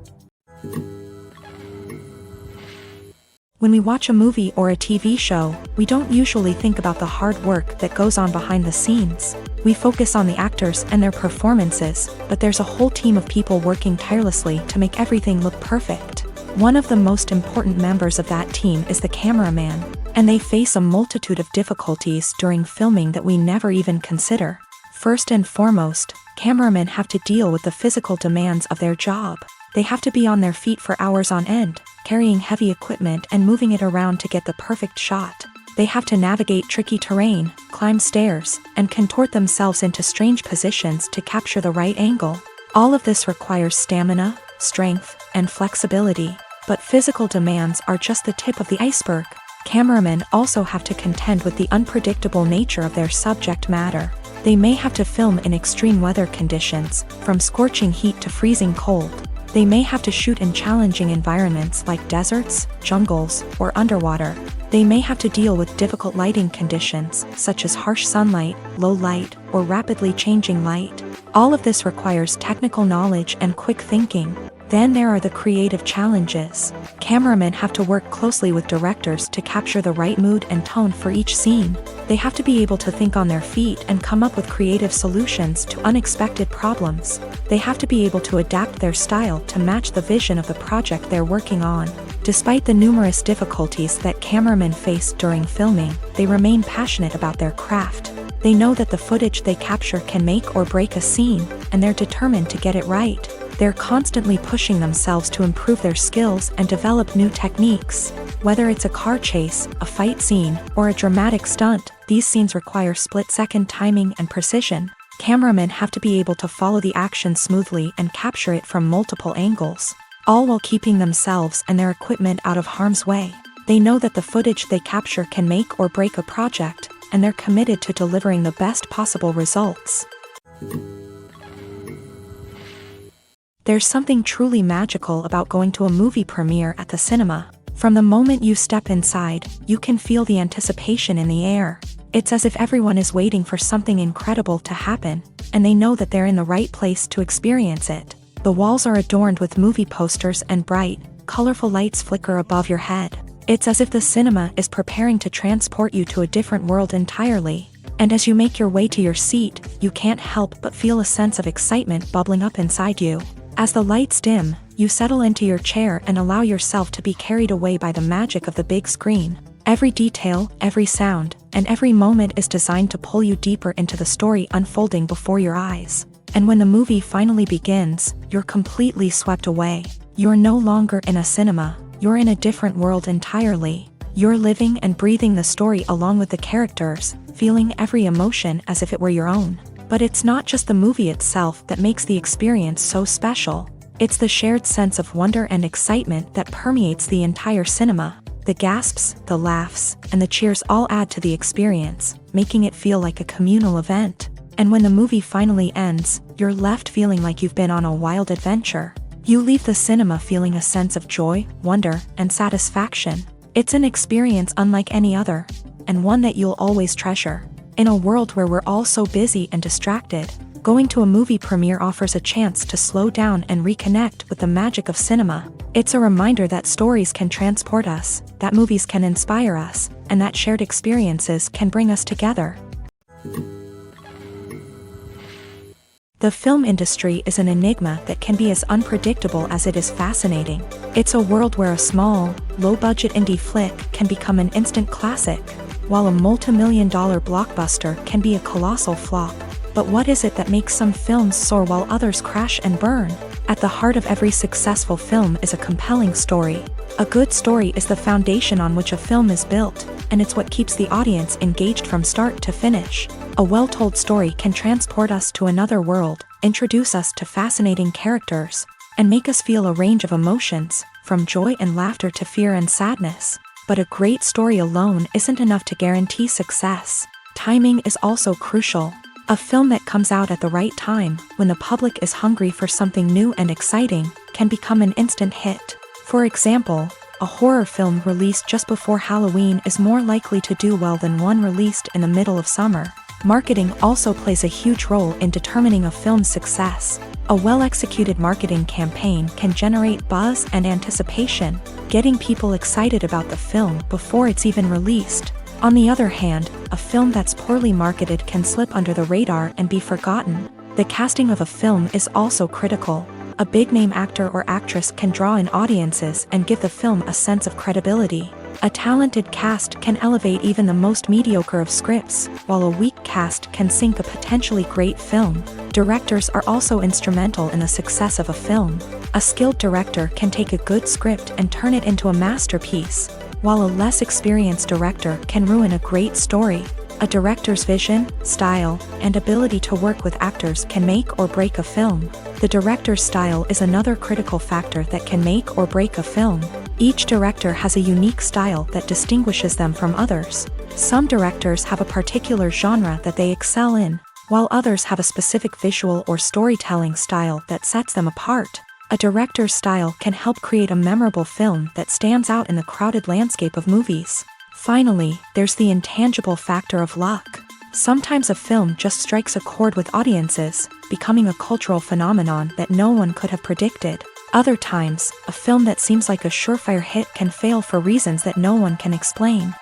When we watch a movie or a TV show, we don't usually think about the hard work that goes on behind the scenes. We focus on the actors and their performances, but there's a whole team of people working tirelessly to make everything look perfect. One of the most important members of that team is the cameraman, and they face a multitude of difficulties during filming that we never even consider. First and foremost, cameramen have to deal with the physical demands of their job. They have to be on their feet for hours on end, carrying heavy equipment and moving it around to get the perfect shot. They have to navigate tricky terrain, climb stairs, and contort themselves into strange positions to capture the right angle. All of this requires stamina, strength, and flexibility. But physical demands are just the tip of the iceberg. Cameramen also have to contend with the unpredictable nature of their subject matter. They may have to film in extreme weather conditions, from scorching heat to freezing cold. They may have to shoot in challenging environments like deserts, jungles, or underwater. They may have to deal with difficult lighting conditions, such as harsh sunlight, low light, or rapidly changing light. All of this requires technical knowledge and quick thinking. Then there are the creative challenges. Cameramen have to work closely with directors to capture the right mood and tone for each scene. They have to be able to think on their feet and come up with creative solutions to unexpected problems. They have to be able to adapt their style to match the vision of the project they're working on. Despite the numerous difficulties that cameramen face during filming, they remain passionate about their craft. They know that the footage they capture can make or break a scene, and they're determined to get it right. They're constantly pushing themselves to improve their skills and develop new techniques. Whether it's a car chase, a fight scene, or a dramatic stunt, these scenes require split-second timing and precision. Cameramen have to be able to follow the action smoothly and capture it from multiple angles, all while keeping themselves and their equipment out of harm's way. They know that the footage they capture can make or break a project, and they're committed to delivering the best possible results. There's something truly magical about going to a movie premiere at the cinema. From the moment you step inside, you can feel the anticipation in the air. It's as if everyone is waiting for something incredible to happen, and they know that they're in the right place to experience it. The walls are adorned with movie posters and bright, colorful lights flicker above your head. It's as if the cinema is preparing to transport you to a different world entirely. And as you make your way to your seat, you can't help but feel a sense of excitement bubbling up inside you. As the lights dim, you settle into your chair and allow yourself to be carried away by the magic of the big screen. Every detail, every sound, and every moment is designed to pull you deeper into the story unfolding before your eyes. And when the movie finally begins, you're completely swept away. You're no longer in a cinema, you're in a different world entirely. You're living and breathing the story along with the characters, feeling every emotion as if it were your own. But it's not just the movie itself that makes the experience so special. It's the shared sense of wonder and excitement that permeates the entire cinema. The gasps, the laughs, and the cheers all add to the experience, making it feel like a communal event. And when the movie finally ends, you're left feeling like you've been on a wild adventure. You leave the cinema feeling a sense of joy, wonder, and satisfaction. It's an experience unlike any other, and one that you'll always treasure. In a world where we're all so busy and distracted, going to a movie premiere offers a chance to slow down and reconnect with the magic of cinema. It's a reminder that stories can transport us, that movies can inspire us, and that shared experiences can bring us together. The film industry is an enigma that can be as unpredictable as it is fascinating. It's a world where a small, low-budget indie flick can become an instant classic, while a multi-million-dollar blockbuster can be a colossal flop. But what is it that makes some films soar while others crash and burn? At the heart of every successful film is a compelling story. A good story is the foundation on which a film is built, and it's what keeps the audience engaged from start to finish. A well-told story can transport us to another world, introduce us to fascinating characters, and make us feel a range of emotions, from joy and laughter to fear and sadness. But a great story alone isn't enough to guarantee success. Timing is also crucial. A film that comes out at the right time, when the public is hungry for something new and exciting, can become an instant hit. For example, a horror film released just before Halloween is more likely to do well than one released in the middle of summer. Marketing also plays a huge role in determining a film's success. A well-executed marketing campaign can generate buzz and anticipation, getting people excited about the film before it's even released. On the other hand, a film that's poorly marketed can slip under the radar and be forgotten. The casting of a film is also critical. A big-name actor or actress can draw in audiences and give the film a sense of credibility. A talented cast can elevate even the most mediocre of scripts, while a weak cast can sink a potentially great film. Directors are also instrumental in the success of a film. A skilled director can take a good script and turn it into a masterpiece, while a less experienced director can ruin a great story. A director's vision, style, and ability to work with actors can make or break a film. The director's style is another critical factor that can make or break a film. Each director has a unique style that distinguishes them from others. Some directors have a particular genre that they excel in, while others have a specific visual or storytelling style that sets them apart. A director's style can help create a memorable film that stands out in the crowded landscape of movies. Finally, there's the intangible factor of luck. Sometimes a film just strikes a chord with audiences, becoming a cultural phenomenon that no one could have predicted. Other times, a film that seems like a surefire hit can fail for reasons that no one can explain.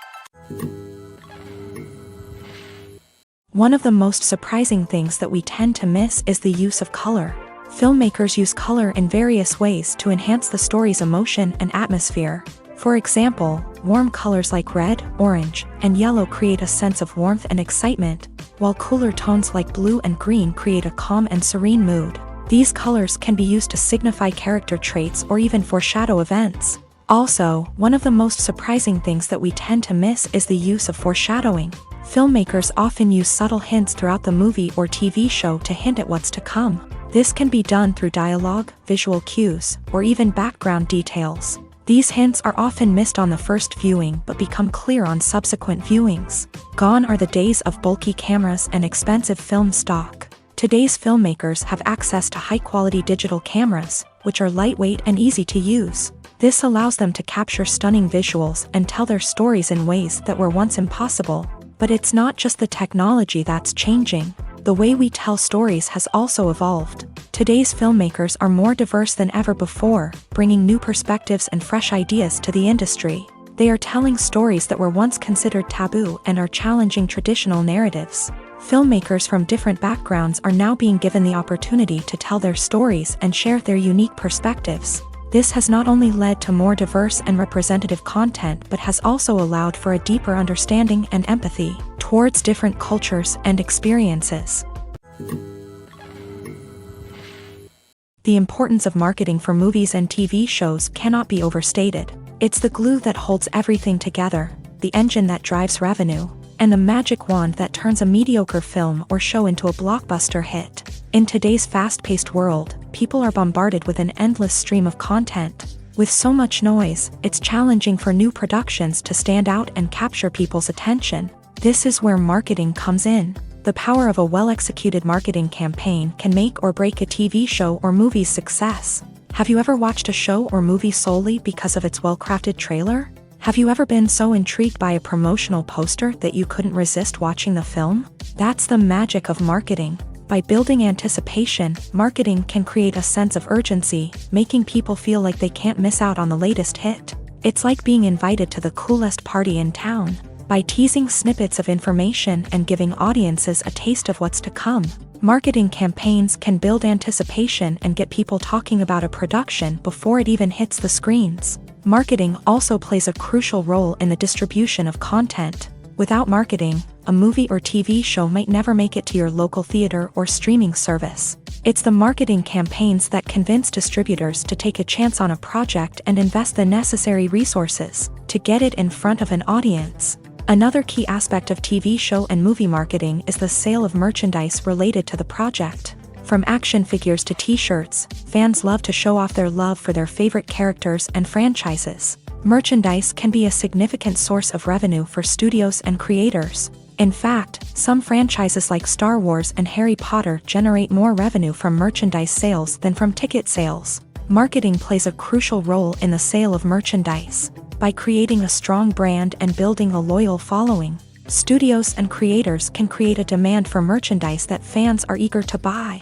One of the most surprising things that we tend to miss is the use of color. Filmmakers use color in various ways to enhance the story's emotion and atmosphere. For example, warm colors like red, orange, and yellow create a sense of warmth and excitement, while cooler tones like blue and green create a calm and serene mood. These colors can be used to signify character traits or even foreshadow events. Also, one of the most surprising things that we tend to miss is the use of foreshadowing. Filmmakers often use subtle hints throughout the movie or TV show to hint at what's to come. This can be done through dialogue, visual cues, or even background details. These hints are often missed on the first viewing but become clear on subsequent viewings. Gone are the days of bulky cameras and expensive film stock. Today's filmmakers have access to high-quality digital cameras, which are lightweight and easy to use. This allows them to capture stunning visuals and tell their stories in ways that were once impossible. But it's not just the technology that's changing. The way we tell stories has also evolved. Today's filmmakers are more diverse than ever before, bringing new perspectives and fresh ideas to the industry. They are telling stories that were once considered taboo and are challenging traditional narratives. Filmmakers from different backgrounds are now being given the opportunity to tell their stories and share their unique perspectives. This has not only led to more diverse and representative content but has also allowed for a deeper understanding and empathy towards different cultures and experiences. The importance of marketing for movies and TV shows cannot be overstated. It's the glue that holds everything together, the engine that drives revenue, and the magic wand that turns a mediocre film or show into a blockbuster hit. In today's fast-paced world, people are bombarded with an endless stream of content. With so much noise, it's challenging for new productions to stand out and capture people's attention. This is where marketing comes in. The power of a well-executed marketing campaign can make or break a TV show or movie's success. Have you ever watched a show or movie solely because of its well-crafted trailer? Have you ever been so intrigued by a promotional poster that you couldn't resist watching the film? That's the magic of marketing. By building anticipation, marketing can create a sense of urgency, making people feel like they can't miss out on the latest hit. It's like being invited to the coolest party in town. By teasing snippets of information and giving audiences a taste of what's to come, marketing campaigns can build anticipation and get people talking about a production before it even hits the screens. Marketing also plays a crucial role in the distribution of content. Without marketing, a movie or TV show might never make it to your local theater or streaming service. It's the marketing campaigns that convince distributors to take a chance on a project and invest the necessary resources to get it in front of an audience. Another key aspect of TV show and movie marketing is the sale of merchandise related to the project. From action figures to t-shirts, fans love to show off their love for their favorite characters and franchises. Merchandise can be a significant source of revenue for studios and creators. In fact, some franchises like Star Wars and Harry Potter generate more revenue from merchandise sales than from ticket sales. Marketing plays a crucial role in the sale of merchandise. By creating a strong brand and building a loyal following, studios and creators can create a demand for merchandise that fans are eager to buy.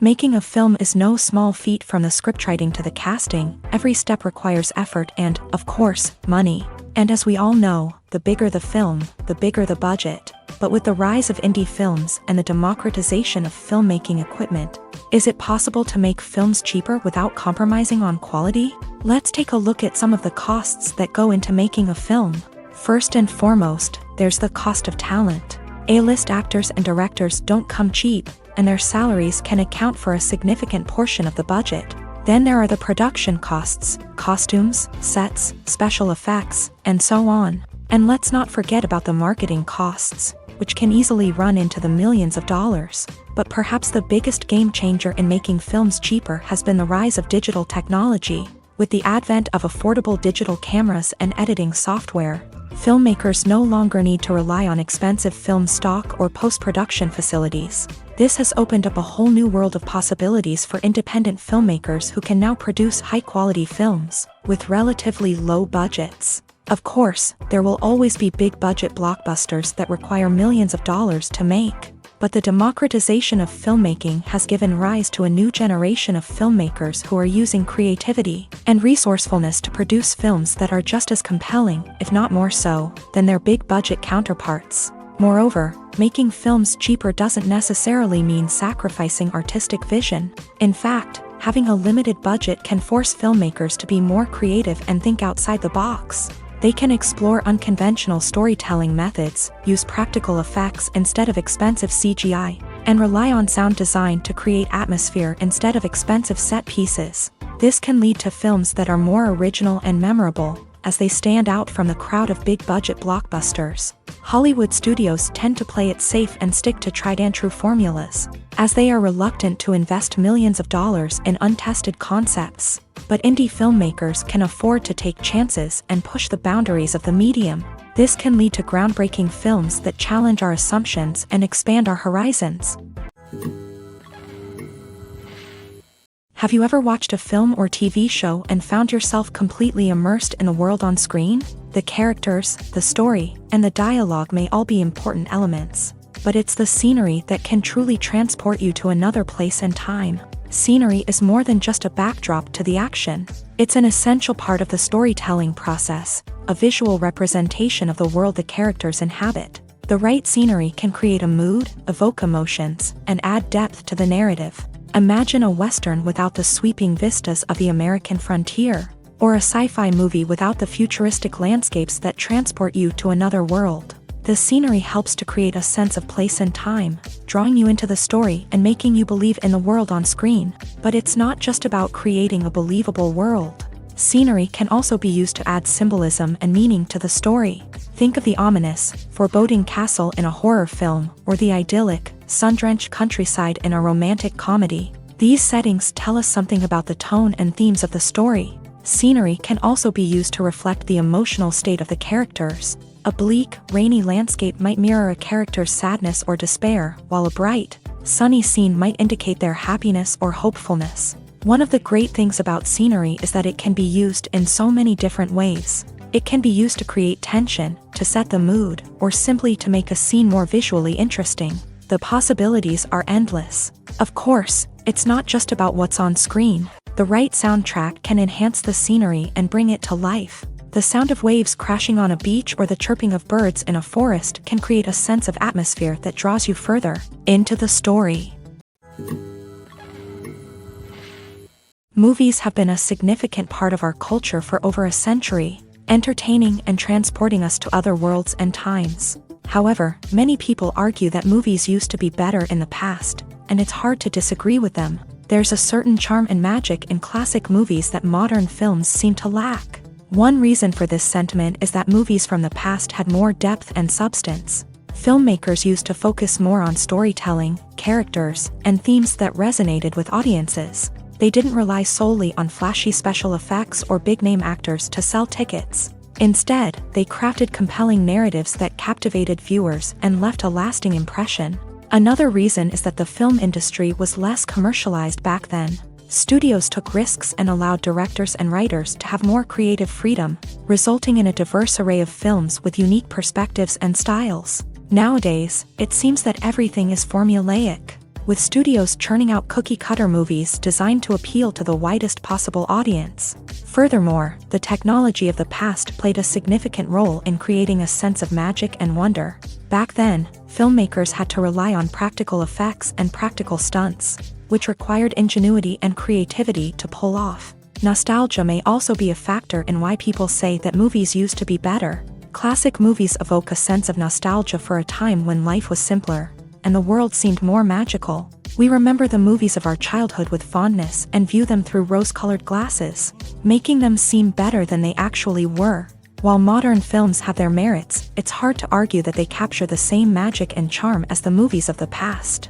Making a film is no small feat. From the scriptwriting to the casting, every step requires effort and, of course, money. And as we all know, the bigger the film, the bigger the budget. But with the rise of indie films and the democratization of filmmaking equipment, is it possible to make films cheaper without compromising on quality? Let's take a look at some of the costs that go into making a film. First and foremost, there's the cost of talent. A-list actors and directors don't come cheap, and their salaries can account for a significant portion of the budget. Then there are the production costs, costumes, sets, special effects, and so on. And let's not forget about the marketing costs, which can easily run into the millions of dollars. But perhaps the biggest game changer in making films cheaper has been the rise of digital technology. With the advent of affordable digital cameras and editing software, filmmakers no longer need to rely on expensive film stock or post-production facilities. This has opened up a whole new world of possibilities for independent filmmakers who can now produce high-quality films with relatively low budgets. Of course, there will always be big-budget blockbusters that require millions of dollars to make. But the democratization of filmmaking has given rise to a new generation of filmmakers who are using creativity and resourcefulness to produce films that are just as compelling, if not more so, than their big-budget counterparts. Moreover, making films cheaper doesn't necessarily mean sacrificing artistic vision. In fact, having a limited budget can force filmmakers to be more creative and think outside the box. They can explore unconventional storytelling methods, use practical effects instead of expensive CGI, and rely on sound design to create atmosphere instead of expensive set pieces. This can lead to films that are more original and memorable, as they stand out from the crowd of big-budget blockbusters. Hollywood studios tend to play it safe and stick to tried-and-true formulas, as they are reluctant to invest millions of dollars in untested concepts. But indie filmmakers can afford to take chances and push the boundaries of the medium. This can lead to groundbreaking films that challenge our assumptions and expand our horizons. Have you ever watched a film or TV show and found yourself completely immersed in the world on screen? The characters, the story, and the dialogue may all be important elements, but it's the scenery that can truly transport you to another place and time. Scenery is more than just a backdrop to the action. It's an essential part of the storytelling process, a visual representation of the world the characters inhabit. The right scenery can create a mood, evoke emotions, and add depth to the narrative. Imagine a Western without the sweeping vistas of the American frontier, or a sci-fi movie without the futuristic landscapes that transport you to another world. The scenery helps to create a sense of place and time, drawing you into the story and making you believe in the world on screen. But it's not just about creating a believable world. Scenery can also be used to add symbolism and meaning to the story. Think of the ominous, foreboding castle in a horror film, or the idyllic, sun-drenched countryside in a romantic comedy. These settings tell us something about the tone and themes of the story. Scenery can also be used to reflect the emotional state of the characters. A bleak, rainy landscape might mirror a character's sadness or despair, while a bright, sunny scene might indicate their happiness or hopefulness. One of the great things about scenery is that it can be used in so many different ways. It can be used to create tension, to set the mood, or simply to make a scene more visually interesting. The possibilities are endless. Of course, it's not just about what's on screen. The right soundtrack can enhance the scenery and bring it to life. The sound of waves crashing on a beach or the chirping of birds in a forest can create a sense of atmosphere that draws you further into the story. Movies have been a significant part of our culture for over a century, entertaining and transporting us to other worlds and times. However, many people argue that movies used to be better in the past, and it's hard to disagree with them. There's a certain charm and magic in classic movies that modern films seem to lack. One reason for this sentiment is that movies from the past had more depth and substance. Filmmakers used to focus more on storytelling, characters, and themes that resonated with audiences. They didn't rely solely on flashy special effects or big-name actors to sell tickets. Instead, they crafted compelling narratives that captivated viewers and left a lasting impression. Another reason is that the film industry was less commercialized back then. Studios took risks and allowed directors and writers to have more creative freedom, resulting in a diverse array of films with unique perspectives and styles. Nowadays, it seems that everything is formulaic, with studios churning out cookie-cutter movies designed to appeal to the widest possible audience. Furthermore, the technology of the past played a significant role in creating a sense of magic and wonder. Back then, filmmakers had to rely on practical effects and practical stunts, which required ingenuity and creativity to pull off. Nostalgia may also be a factor in why people say that movies used to be better. Classic movies evoke a sense of nostalgia for a time when life was simpler, and the world seemed more magical. We remember the movies of our childhood with fondness and view them through rose-colored glasses, making them seem better than they actually were. While modern films have their merits, it's hard to argue that they capture the same magic and charm as the movies of the past.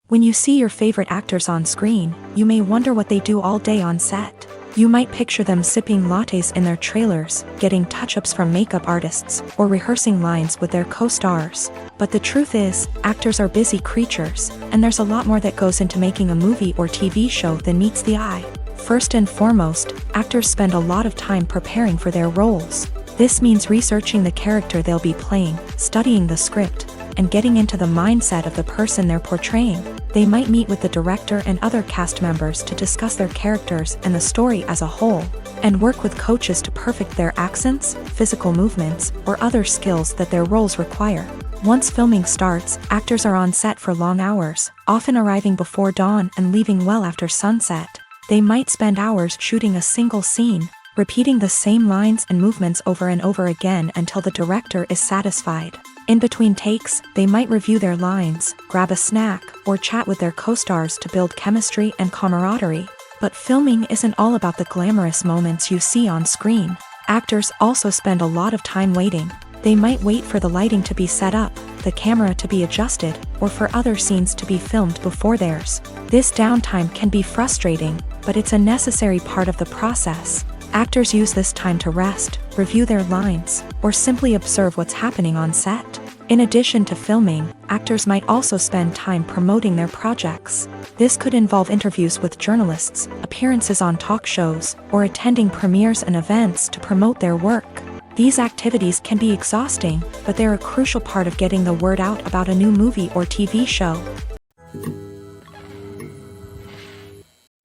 When you see your favorite actors on screen, you may wonder what they do all day on set. You might picture them sipping lattes in their trailers, getting touch-ups from makeup artists, or rehearsing lines with their co-stars. But the truth is, actors are busy creatures, and there's a lot more that goes into making a movie or TV show than meets the eye. First and foremost, actors spend a lot of time preparing for their roles. This means researching the character they'll be playing, studying the script, and getting into the mindset of the person they're portraying. They might meet with the director and other cast members to discuss their characters and the story as a whole, and work with coaches to perfect their accents, physical movements, or other skills that their roles require. Once filming starts, actors are on set for long hours, often arriving before dawn and leaving well after sunset. They might spend hours shooting a single scene, repeating the same lines and movements over and over again until the director is satisfied. In between takes, they might review their lines, grab a snack, or chat with their co-stars to build chemistry and camaraderie. But filming isn't all about the glamorous moments you see on screen. Actors also spend a lot of time waiting. They might wait for the lighting to be set up, the camera to be adjusted, or for other scenes to be filmed before theirs. This downtime can be frustrating, but it's a necessary part of the process. Actors use this time to rest, review their lines, or simply observe what's happening on set. In addition to filming, actors might also spend time promoting their projects. This could involve interviews with journalists, appearances on talk shows, or attending premieres and events to promote their work. These activities can be exhausting, but they're a crucial part of getting the word out about a new movie or TV show.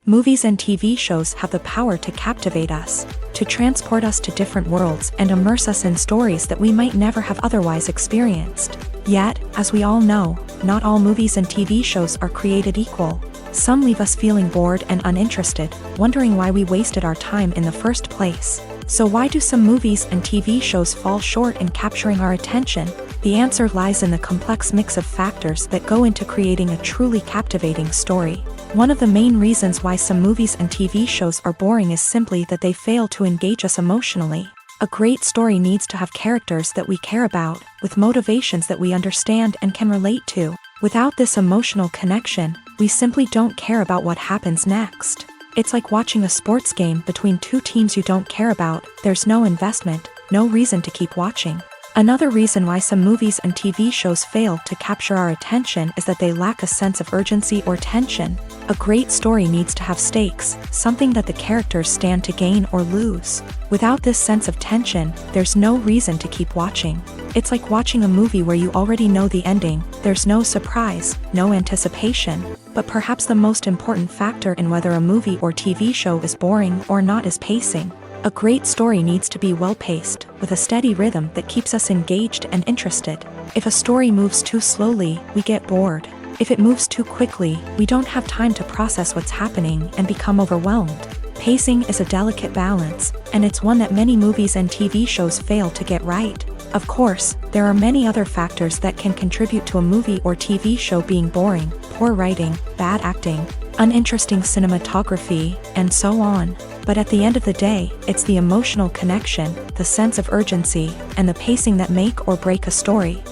Movies and TV shows have the power to captivate us, to transport us to different worlds and immerse us in stories that we might never have otherwise experienced. Yet, as we all know, not all movies and TV shows are created equal. Some leave us feeling bored and uninterested, wondering why we wasted our time in the first place. So why do some movies and TV shows fall short in capturing our attention? The answer lies in the complex mix of factors that go into creating a truly captivating story. One of the main reasons why some movies and TV shows are boring is simply that they fail to engage us emotionally. A great story needs to have characters that we care about, with motivations that we understand and can relate to. Without this emotional connection, we simply don't care about what happens next. It's like watching a sports game between two teams you don't care about. There's no investment, no reason to keep watching. Another reason why some movies and TV shows fail to capture our attention is that they lack a sense of urgency or tension. A great story needs to have stakes, something that the characters stand to gain or lose. Without this sense of tension, there's no reason to keep watching. It's like watching a movie where you already know the ending. There's no surprise, no anticipation. But perhaps the most important factor in whether a movie or TV show is boring or not is pacing. A great story needs to be well-paced, with a steady rhythm that keeps us engaged and interested. If a story moves too slowly, we get bored. If it moves too quickly, we don't have time to process what's happening and become overwhelmed. Pacing is a delicate balance, and it's one that many movies and TV shows fail to get right. Of course, there are many other factors that can contribute to a movie or TV show being boring: poor writing, bad acting, uninteresting cinematography, and so on. But at the end of the day, it's the emotional connection, the sense of urgency, and the pacing that make or break a story.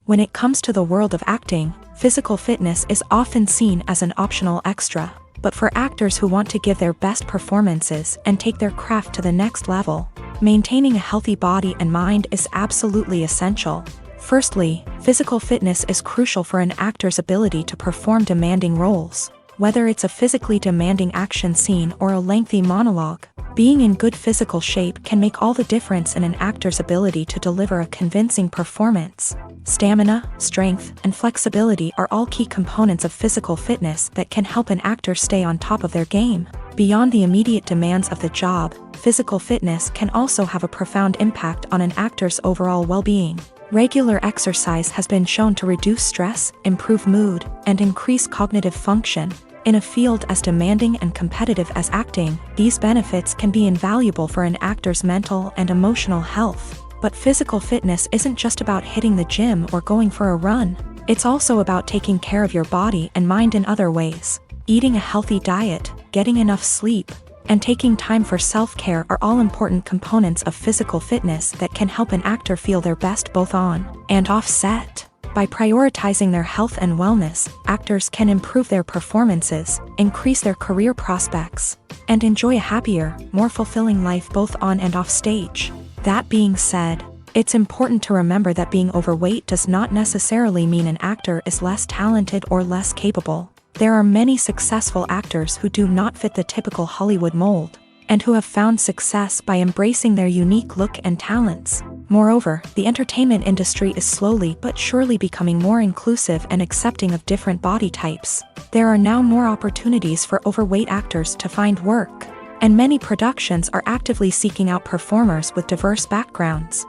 When it comes to the world of acting, physical fitness is often seen as an optional extra. But for actors who want to give their best performances and take their craft to the next level, maintaining a healthy body and mind is absolutely essential. Firstly, physical fitness is crucial for an actor's ability to perform demanding roles. Whether it's a physically demanding action scene or a lengthy monologue, being in good physical shape can make all the difference in an actor's ability to deliver a convincing performance. Stamina, strength, and flexibility are all key components of physical fitness that can help an actor stay on top of their game. Beyond the immediate demands of the job, physical fitness can also have a profound impact on an actor's overall well-being. Regular exercise has been shown to reduce stress, improve mood, and increase cognitive function. In a field as demanding and competitive as acting, these benefits can be invaluable for an actor's mental and emotional health. But physical fitness isn't just about hitting the gym or going for a run. It's also about taking care of your body and mind in other ways. Eating a healthy diet, getting enough sleep, and taking time for self-care are all important components of physical fitness that can help an actor feel their best both on and off set. By prioritizing their health and wellness, actors can improve their performances, increase their career prospects, and enjoy a happier, more fulfilling life both on and off stage. That being said, it's important to remember that being overweight does not necessarily mean an actor is less talented or less capable. There are many successful actors who do not fit the typical Hollywood mold, and who have found success by embracing their unique look and talents. Moreover, the entertainment industry is slowly but surely becoming more inclusive and accepting of different body types. There are now more opportunities for overweight actors to find work, and many productions are actively seeking out performers with diverse backgrounds.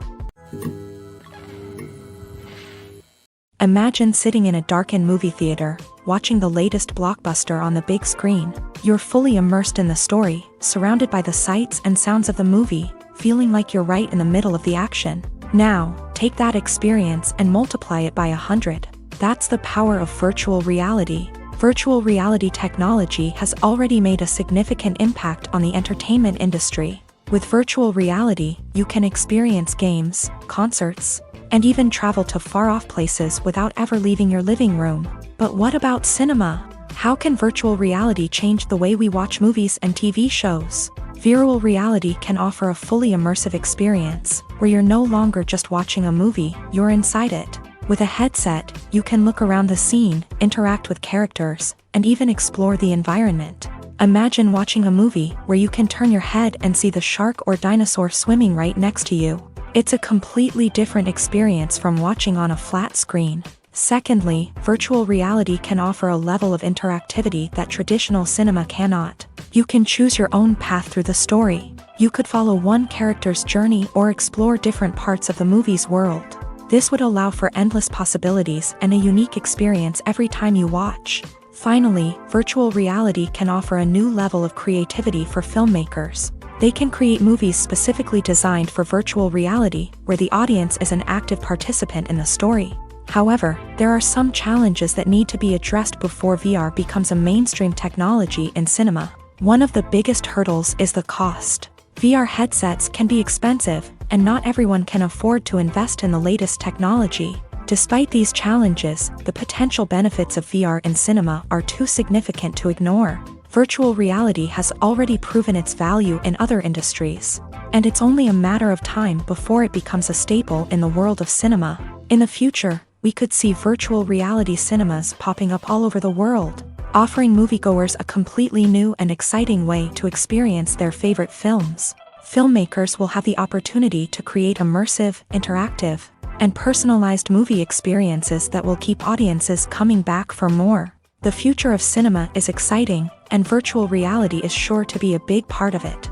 Imagine sitting in a darkened movie theater, watching the latest blockbuster on the big screen. You're fully immersed in the story, surrounded by the sights and sounds of the movie, feeling like you're right in the middle of the action. Now, take that experience and multiply it by 100. That's the power of virtual reality. Virtual reality technology has already made a significant impact on the entertainment industry. With virtual reality, you can experience games, concerts, and even travel to far-off places without ever leaving your living room. But what about cinema? How can virtual reality change the way we watch movies and TV shows? Virtual reality can offer a fully immersive experience, where you're no longer just watching a movie, you're inside it. With a headset, you can look around the scene, interact with characters, and even explore the environment. Imagine watching a movie where you can turn your head and see the shark or dinosaur swimming right next to you. It's a completely different experience from watching on a flat screen. Secondly, virtual reality can offer a level of interactivity that traditional cinema cannot. You can choose your own path through the story. You could follow one character's journey or explore different parts of the movie's world. This would allow for endless possibilities and a unique experience every time you watch. Finally, virtual reality can offer a new level of creativity for filmmakers. They can create movies specifically designed for virtual reality, where the audience is an active participant in the story. However, there are some challenges that need to be addressed before VR becomes a mainstream technology in cinema. One of the biggest hurdles is the cost. VR headsets can be expensive, and not everyone can afford to invest in the latest technology. Despite these challenges, the potential benefits of VR in cinema are too significant to ignore. Virtual reality has already proven its value in other industries, and it's only a matter of time before it becomes a staple in the world of cinema. In the future, we could see virtual reality cinemas popping up all over the world, offering moviegoers a completely new and exciting way to experience their favorite films. Filmmakers will have the opportunity to create immersive, interactive, and personalized movie experiences that will keep audiences coming back for more. The future of cinema is exciting, and virtual reality is sure to be a big part of it.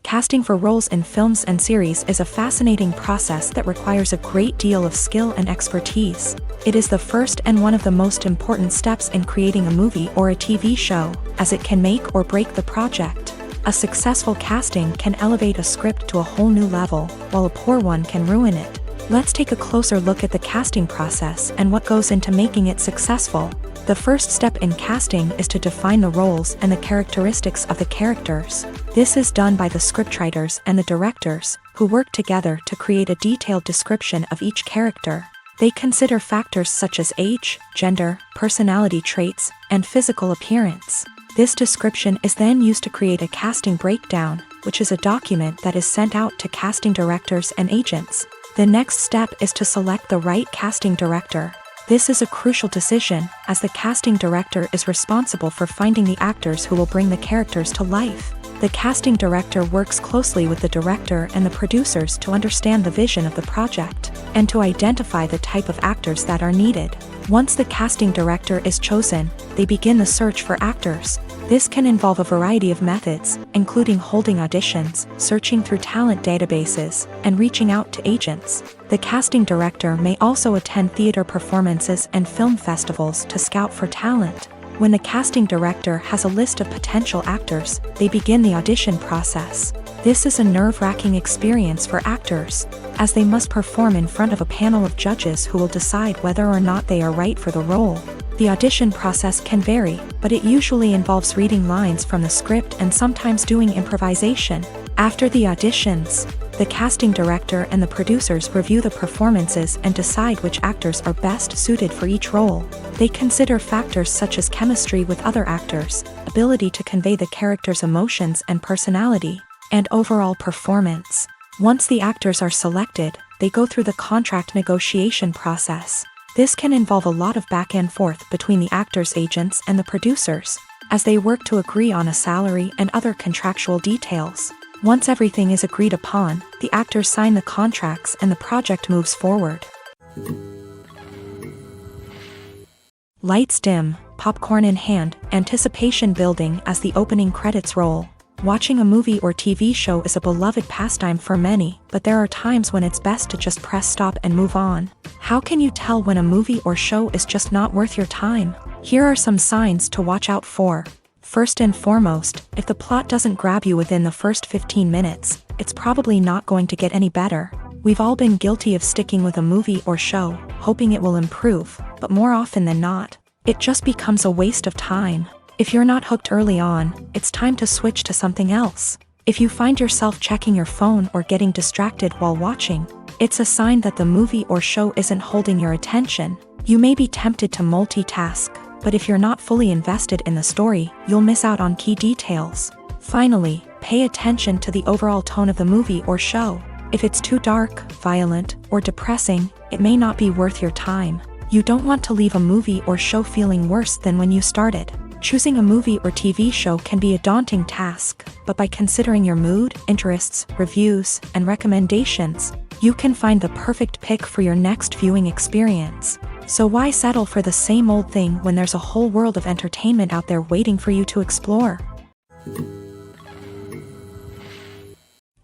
Casting for roles in films and series is a fascinating process that requires a great deal of skill and expertise. It is the first and one of the most important steps in creating a movie or a TV show, as it can make or break the project. A successful casting can elevate a script to a whole new level, while a poor one can ruin it. Let's take a closer look at the casting process and what goes into making it successful. The first step in casting is to define the roles and the characteristics of the characters. This is done by the scriptwriters and the directors, who work together to create a detailed description of each character. They consider factors such as age, gender, personality traits, and physical appearance. This description is then used to create a casting breakdown, which is a document that is sent out to casting directors and agents. The next step is to select the right casting director. This is a crucial decision, as the casting director is responsible for finding the actors who will bring the characters to life. The casting director works closely with the director and the producers to understand the vision of the project, and to identify the type of actors that are needed. Once the casting director is chosen, they begin the search for actors. This can involve a variety of methods, including holding auditions, searching through talent databases, and reaching out to agents. The casting director may also attend theater performances and film festivals to scout for talent. When the casting director has a list of potential actors, they begin the audition process. This is a nerve-wracking experience for actors, as they must perform in front of a panel of judges who will decide whether or not they are right for the role. The audition process can vary, but it usually involves reading lines from the script and sometimes doing improvisation. After the auditions, the casting director and the producers review the performances and decide which actors are best suited for each role. They consider factors such as chemistry with other actors, ability to convey the character's emotions and personality, and overall performance. Once the actors are selected, they go through the contract negotiation process. This can involve a lot of back and forth between the actors' agents and the producers, as they work to agree on a salary and other contractual details. Once everything is agreed upon, the actors sign the contracts and the project moves forward. Lights dim, popcorn in hand, anticipation building as the opening credits roll. Watching a movie or TV show is a beloved pastime for many, but there are times when it's best to just press stop and move on. How can you tell when a movie or show is just not worth your time? Here are some signs to watch out for. First and foremost, if the plot doesn't grab you within the first 15 minutes, it's probably not going to get any better. We've all been guilty of sticking with a movie or show, hoping it will improve, but more often than not, it just becomes a waste of time. If you're not hooked early on, it's time to switch to something else. If you find yourself checking your phone or getting distracted while watching, it's a sign that the movie or show isn't holding your attention. You may be tempted to multitask, but if you're not fully invested in the story, you'll miss out on key details. Finally, pay attention to the overall tone of the movie or show. If it's too dark, violent, or depressing, it may not be worth your time. You don't want to leave a movie or show feeling worse than when you started. Choosing a movie or TV show can be a daunting task, but by considering your mood, interests, reviews, and recommendations, you can find the perfect pick for your next viewing experience. So why settle for the same old thing when there's a whole world of entertainment out there waiting for you to explore?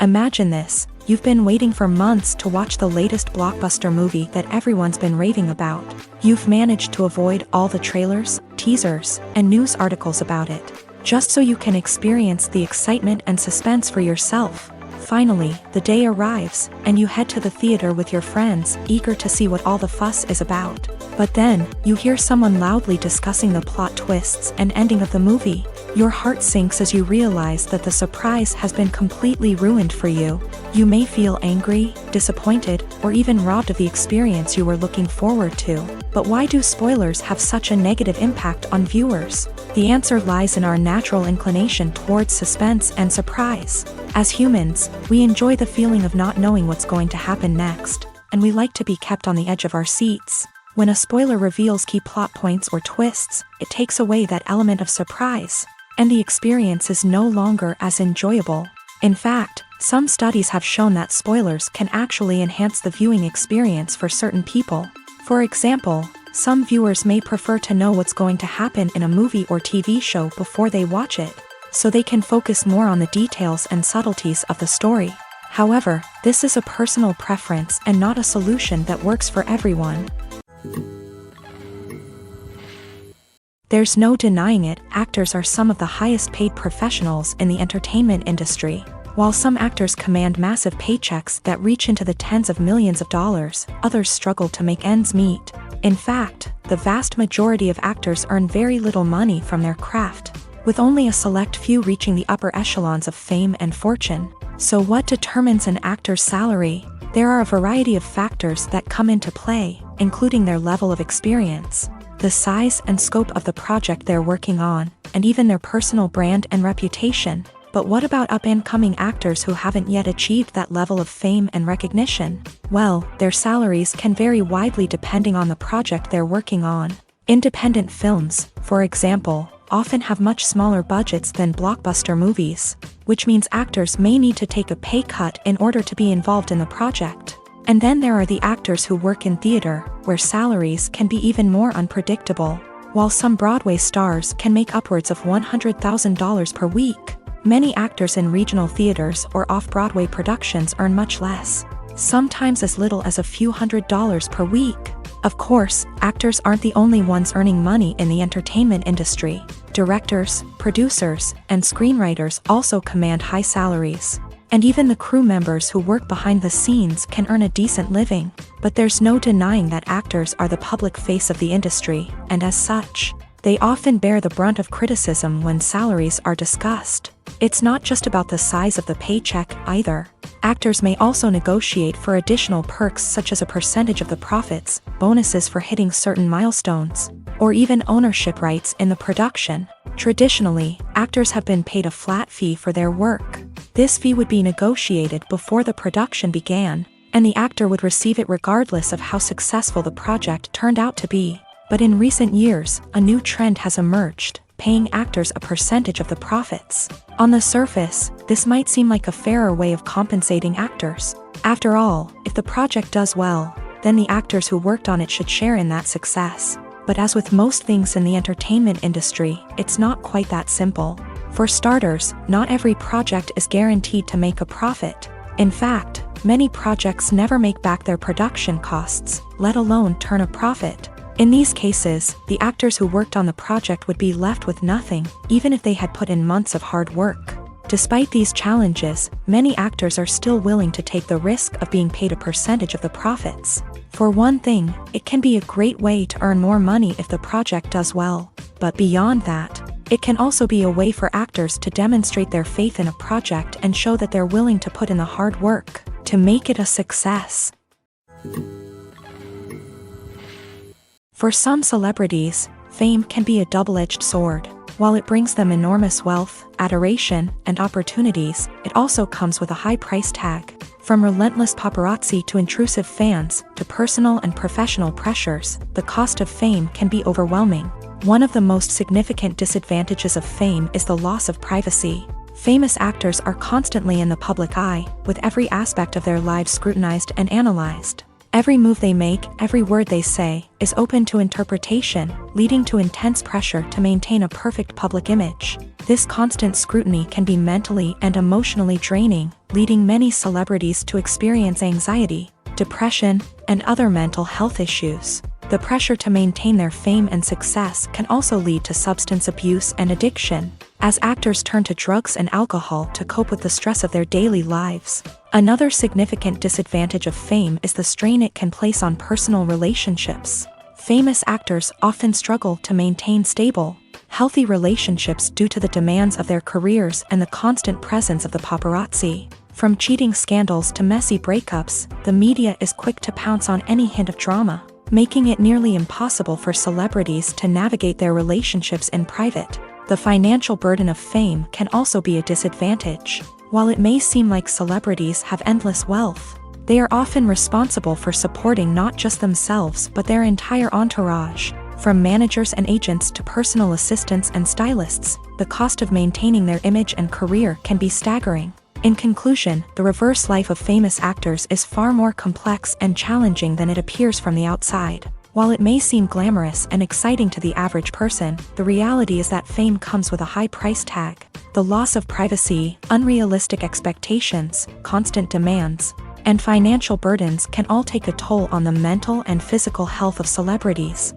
Imagine this. You've been waiting for months to watch the latest blockbuster movie that everyone's been raving about. You've managed to avoid all the trailers, teasers, and news articles about it, just so you can experience the excitement and suspense for yourself. Finally, the day arrives, and you head to the theater with your friends, eager to see what all the fuss is about. But then, you hear someone loudly discussing the plot twists and ending of the movie. Your heart sinks as you realize that the surprise has been completely ruined for you. You may feel angry, disappointed, or even robbed of the experience you were looking forward to. But why do spoilers have such a negative impact on viewers? The answer lies in our natural inclination towards suspense and surprise. As humans, we enjoy the feeling of not knowing what's going to happen next, and we like to be kept on the edge of our seats. When a spoiler reveals key plot points or twists, it takes away that element of surprise, and the experience is no longer as enjoyable. In fact, some studies have shown that spoilers can actually enhance the viewing experience for certain people. For example, some viewers may prefer to know what's going to happen in a movie or TV show before they watch it, so they can focus more on the details and subtleties of the story. However, this is a personal preference and not a solution that works for everyone. There's no denying it, actors are some of the highest paid professionals in the entertainment industry. While some actors command massive paychecks that reach into the tens of millions of dollars, others struggle to make ends meet. In fact, the vast majority of actors earn very little money from their craft, with only a select few reaching the upper echelons of fame and fortune. So what determines an actor's salary? There are a variety of factors that come into play, including their level of experience, the size and scope of the project they're working on, and even their personal brand and reputation. But what about up-and-coming actors who haven't yet achieved that level of fame and recognition? Well, their salaries can vary widely depending on the project they're working on. Independent films, for example, often have much smaller budgets than blockbuster movies, which means actors may need to take a pay cut in order to be involved in the project. And then there are the actors who work in theater, where salaries can be even more unpredictable. While some Broadway stars can make upwards of $100,000 per week, many actors in regional theaters or off-Broadway productions earn much less, sometimes as little as a few $100s per week. Of course, actors aren't the only ones earning money in the entertainment industry. Directors, producers, and screenwriters also command high salaries. And even the crew members who work behind the scenes can earn a decent living. But there's no denying that actors are the public face of the industry, and as such, they often bear the brunt of criticism when salaries are discussed. It's not just about the size of the paycheck, either. Actors may also negotiate for additional perks such as a percentage of the profits, bonuses for hitting certain milestones, or even ownership rights in the production. Traditionally, actors have been paid a flat fee for their work. This fee would be negotiated before the production began, and the actor would receive it regardless of how successful the project turned out to be. But in recent years, a new trend has emerged, paying actors a percentage of the profits. On the surface, this might seem like a fairer way of compensating actors. After all, if the project does well, then the actors who worked on it should share in that success. But as with most things in the entertainment industry, it's not quite that simple. For starters, not every project is guaranteed to make a profit. In fact, many projects never make back their production costs, let alone turn a profit. In these cases, the actors who worked on the project would be left with nothing, even if they had put in months of hard work. Despite these challenges, many actors are still willing to take the risk of being paid a percentage of the profits. For one thing, it can be a great way to earn more money if the project does well. But beyond that, it can also be a way for actors to demonstrate their faith in a project and show that they're willing to put in the hard work to make it a success. For some celebrities, fame can be a double-edged sword. While it brings them enormous wealth, adoration, and opportunities, it also comes with a high price tag. From relentless paparazzi to intrusive fans, to personal and professional pressures, the cost of fame can be overwhelming. One of the most significant disadvantages of fame is the loss of privacy. Famous actors are constantly in the public eye, with every aspect of their lives scrutinized and analyzed. Every move they make, every word they say, is open to interpretation, leading to intense pressure to maintain a perfect public image. This constant scrutiny can be mentally and emotionally draining, leading many celebrities to experience anxiety, depression, and other mental health issues. The pressure to maintain their fame and success can also lead to substance abuse and addiction, as actors turn to drugs and alcohol to cope with the stress of their daily lives. Another significant disadvantage of fame is the strain it can place on personal relationships. Famous actors often struggle to maintain stable, healthy relationships due to the demands of their careers and the constant presence of the paparazzi. From cheating scandals to messy breakups, the media is quick to pounce on any hint of drama, making it nearly impossible for celebrities to navigate their relationships in private. The financial burden of fame can also be a disadvantage. While it may seem like celebrities have endless wealth, they are often responsible for supporting not just themselves but their entire entourage. From managers and agents to personal assistants and stylists, the cost of maintaining their image and career can be staggering. In conclusion, the reverse life of famous actors is far more complex and challenging than it appears from the outside. While it may seem glamorous and exciting to the average person, the reality is that fame comes with a high price tag. The loss of privacy, unrealistic expectations, constant demands, and financial burdens can all take a toll on the mental and physical health of celebrities.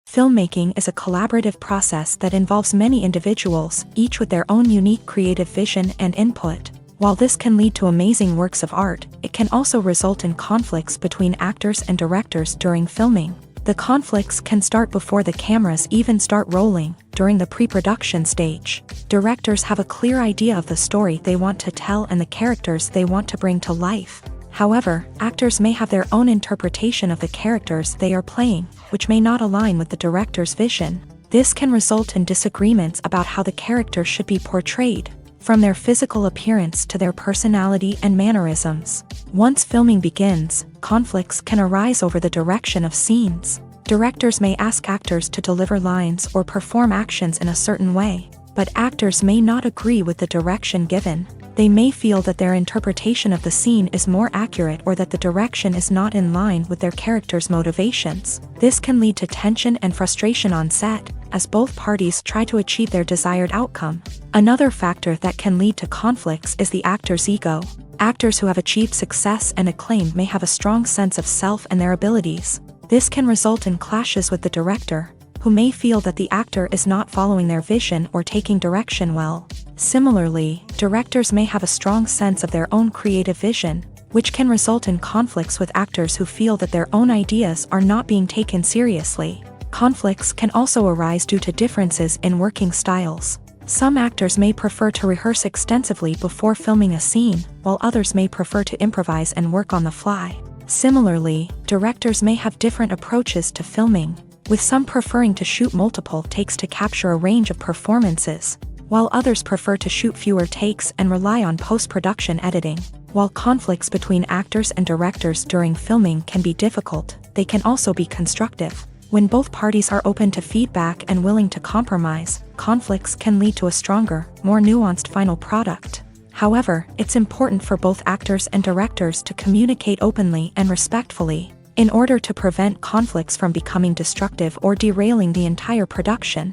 Filmmaking is a collaborative process that involves many individuals, each with their own unique creative vision and input. While this can lead to amazing works of art, it can also result in conflicts between actors and directors during filming. The conflicts can start before the cameras even start rolling, during the pre-production stage. Directors have a clear idea of the story they want to tell and the characters they want to bring to life. However, actors may have their own interpretation of the characters they are playing, which may not align with the director's vision. This can result in disagreements about how the character should be portrayed, from their physical appearance to their personality and mannerisms. Once filming begins, conflicts can arise over the direction of scenes. Directors may ask actors to deliver lines or perform actions in a certain way, but actors may not agree with the direction given. They may feel that their interpretation of the scene is more accurate or that the direction is not in line with their character's motivations. This can lead to tension and frustration on set, as both parties try to achieve their desired outcome. Another factor that can lead to conflicts is the actor's ego. Actors who have achieved success and acclaim may have a strong sense of self and their abilities. This can result in clashes with the director, who may feel that the actor is not following their vision or taking direction well. Similarly, directors may have a strong sense of their own creative vision, which can result in conflicts with actors who feel that their own ideas are not being taken seriously. Conflicts can also arise due to differences in working styles. Some actors may prefer to rehearse extensively before filming a scene, while others may prefer to improvise and work on the fly. Similarly, directors may have different approaches to filming, with some preferring to shoot multiple takes to capture a range of performances, while others prefer to shoot fewer takes and rely on post-production editing. While conflicts between actors and directors during filming can be difficult, they can also be constructive. When both parties are open to feedback and willing to compromise, conflicts can lead to a stronger, more nuanced final product. However, it's important for both actors and directors to communicate openly and respectfully, in order to prevent conflicts from becoming destructive or derailing the entire production.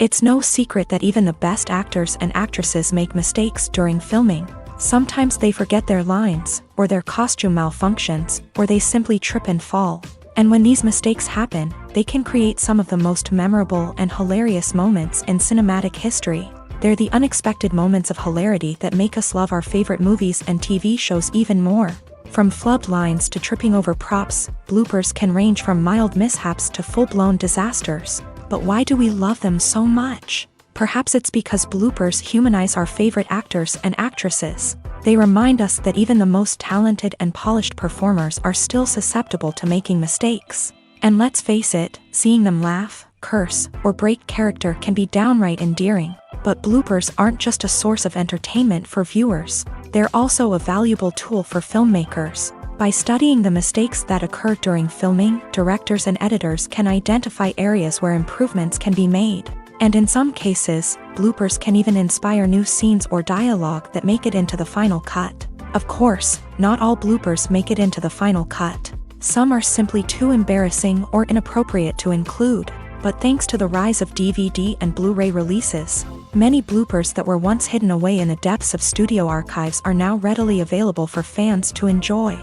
It's no secret that even the best actors and actresses make mistakes during filming. Sometimes they forget their lines, or their costume malfunctions, or they simply trip and fall. And when these mistakes happen, they can create some of the most memorable and hilarious moments in cinematic history. They're the unexpected moments of hilarity that make us love our favorite movies and TV shows even more. From flubbed lines to tripping over props, bloopers can range from mild mishaps to full-blown disasters. But why do we love them so much? Perhaps it's because bloopers humanize our favorite actors and actresses. They remind us that even the most talented and polished performers are still susceptible to making mistakes. And let's face it, seeing them laugh, curse, or break character can be downright endearing. But bloopers aren't just a source of entertainment for viewers. They're also a valuable tool for filmmakers. By studying the mistakes that occur during filming, directors and editors can identify areas where improvements can be made. And in some cases, bloopers can even inspire new scenes or dialogue that make it into the final cut. Of course, not all bloopers make it into the final cut. Some are simply too embarrassing or inappropriate to include. But thanks to the rise of DVD and Blu-ray releases, many bloopers that were once hidden away in the depths of studio archives are now readily available for fans to enjoy.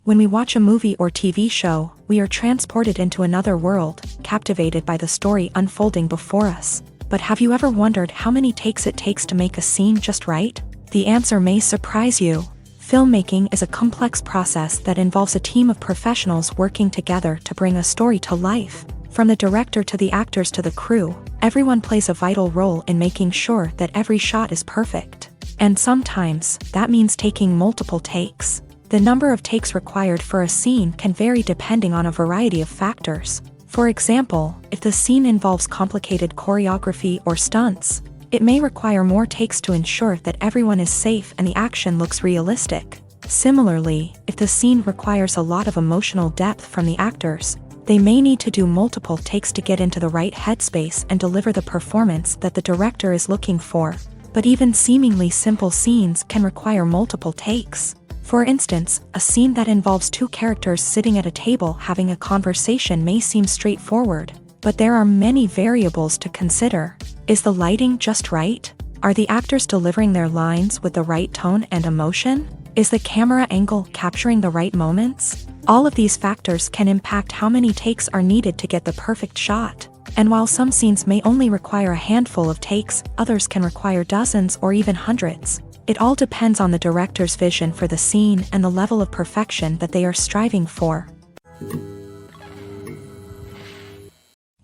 When we watch a movie or TV show, we are transported into another world, captivated by the story unfolding before us. But have you ever wondered how many takes it takes to make a scene just right? The answer may surprise you. Filmmaking is a complex process that involves a team of professionals working together to bring a story to life. From the director to the actors to the crew, everyone plays a vital role in making sure that every shot is perfect. And sometimes, that means taking multiple takes. The number of takes required for a scene can vary depending on a variety of factors. For example, if the scene involves complicated choreography or stunts, it may require more takes to ensure that everyone is safe and the action looks realistic. Similarly, if the scene requires a lot of emotional depth from the actors, they may need to do multiple takes to get into the right headspace and deliver the performance that the director is looking for. But even seemingly simple scenes can require multiple takes. For instance, a scene that involves two characters sitting at a table having a conversation may seem straightforward, but there are many variables to consider. Is the lighting just right? Are the actors delivering their lines with the right tone and emotion? Is the camera angle capturing the right moments? All of these factors can impact how many takes are needed to get the perfect shot. And while some scenes may only require a handful of takes, others can require dozens or even hundreds. It all depends on the director's vision for the scene and the level of perfection that they are striving for.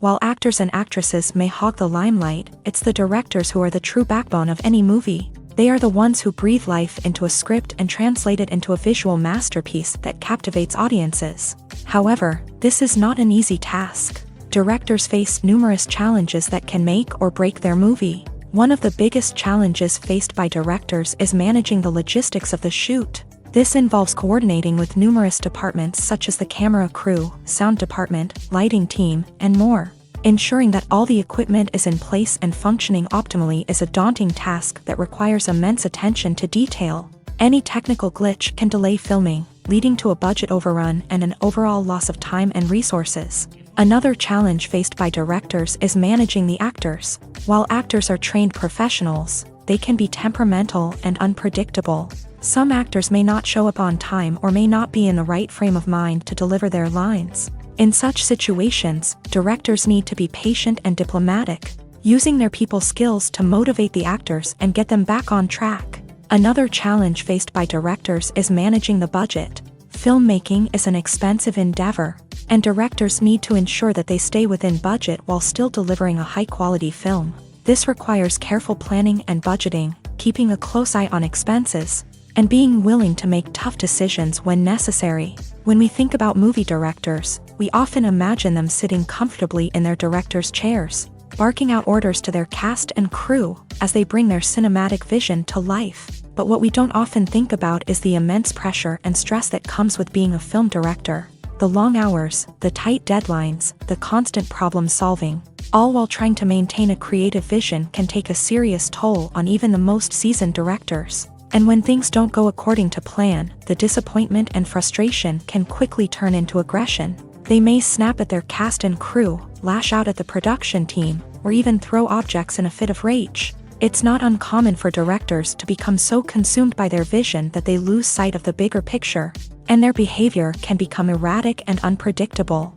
While actors and actresses may hog the limelight, it's the directors who are the true backbone of any movie. They are the ones who breathe life into a script and translate it into a visual masterpiece that captivates audiences. However, this is not an easy task. Directors face numerous challenges that can make or break their movie. One of the biggest challenges faced by directors is managing the logistics of the shoot. This involves coordinating with numerous departments such as the camera crew, sound department, lighting team, and more. Ensuring that all the equipment is in place and functioning optimally is a daunting task that requires immense attention to detail. Any technical glitch can delay filming, leading to a budget overrun and an overall loss of time and resources. Another challenge faced by directors is managing the actors. While actors are trained professionals, they can be temperamental and unpredictable. Some actors may not show up on time or may not be in the right frame of mind to deliver their lines. In such situations, directors need to be patient and diplomatic, using their people skills to motivate the actors and get them back on track. Another challenge faced by directors is managing the budget. Filmmaking is an expensive endeavor, and directors need to ensure that they stay within budget while still delivering a high-quality film. This requires careful planning and budgeting, keeping a close eye on expenses, and being willing to make tough decisions when necessary. When we think about movie directors, we often imagine them sitting comfortably in their director's chairs, barking out orders to their cast and crew as they bring their cinematic vision to life. But what we don't often think about is the immense pressure and stress that comes with being a film director. The long hours, the tight deadlines, the constant problem solving, all while trying to maintain a creative vision can take a serious toll on even the most seasoned directors. And when things don't go according to plan, the disappointment and frustration can quickly turn into aggression. They may snap at their cast and crew, lash out at the production team, or even throw objects in a fit of rage. It's not uncommon for directors to become so consumed by their vision that they lose sight of the bigger picture, and their behavior can become erratic and unpredictable.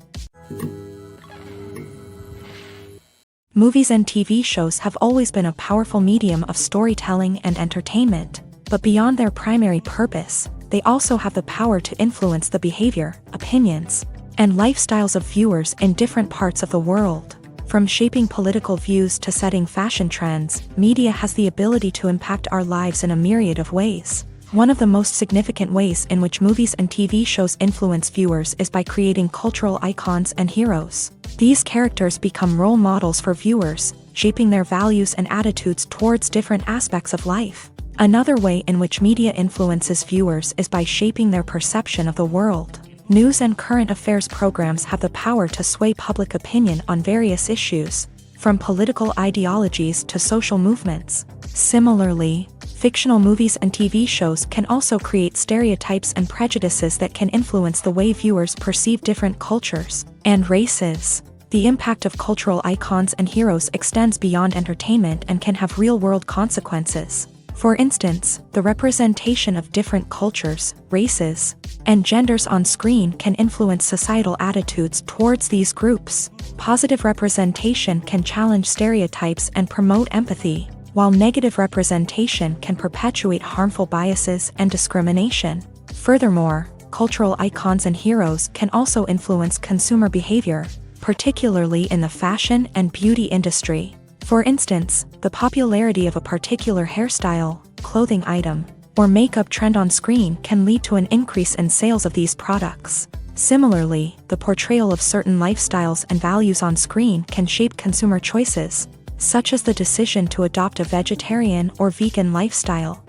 Movies and TV shows have always been a powerful medium of storytelling and entertainment. But beyond their primary purpose, they also have the power to influence the behavior, opinions, and lifestyles of viewers in different parts of the world. From shaping political views to setting fashion trends, media has the ability to impact our lives in a myriad of ways. One of the most significant ways in which movies and TV shows influence viewers is by creating cultural icons and heroes. These characters become role models for viewers, shaping their values and attitudes towards different aspects of life. Another way in which media influences viewers is by shaping their perception of the world. News and current affairs programs have the power to sway public opinion on various issues, from political ideologies to social movements. Similarly, fictional movies and TV shows can also create stereotypes and prejudices that can influence the way viewers perceive different cultures and races. The impact of cultural icons and heroes extends beyond entertainment and can have real-world consequences. For instance, the representation of different cultures, races, and genders on screen can influence societal attitudes towards these groups. Positive representation can challenge stereotypes and promote empathy, while negative representation can perpetuate harmful biases and discrimination. Furthermore, cultural icons and heroes can also influence consumer behavior, particularly in the fashion and beauty industry. For instance, the popularity of a particular hairstyle, clothing item, or makeup trend on screen can lead to an increase in sales of these products. Similarly, the portrayal of certain lifestyles and values on screen can shape consumer choices, such as the decision to adopt a vegetarian or vegan lifestyle.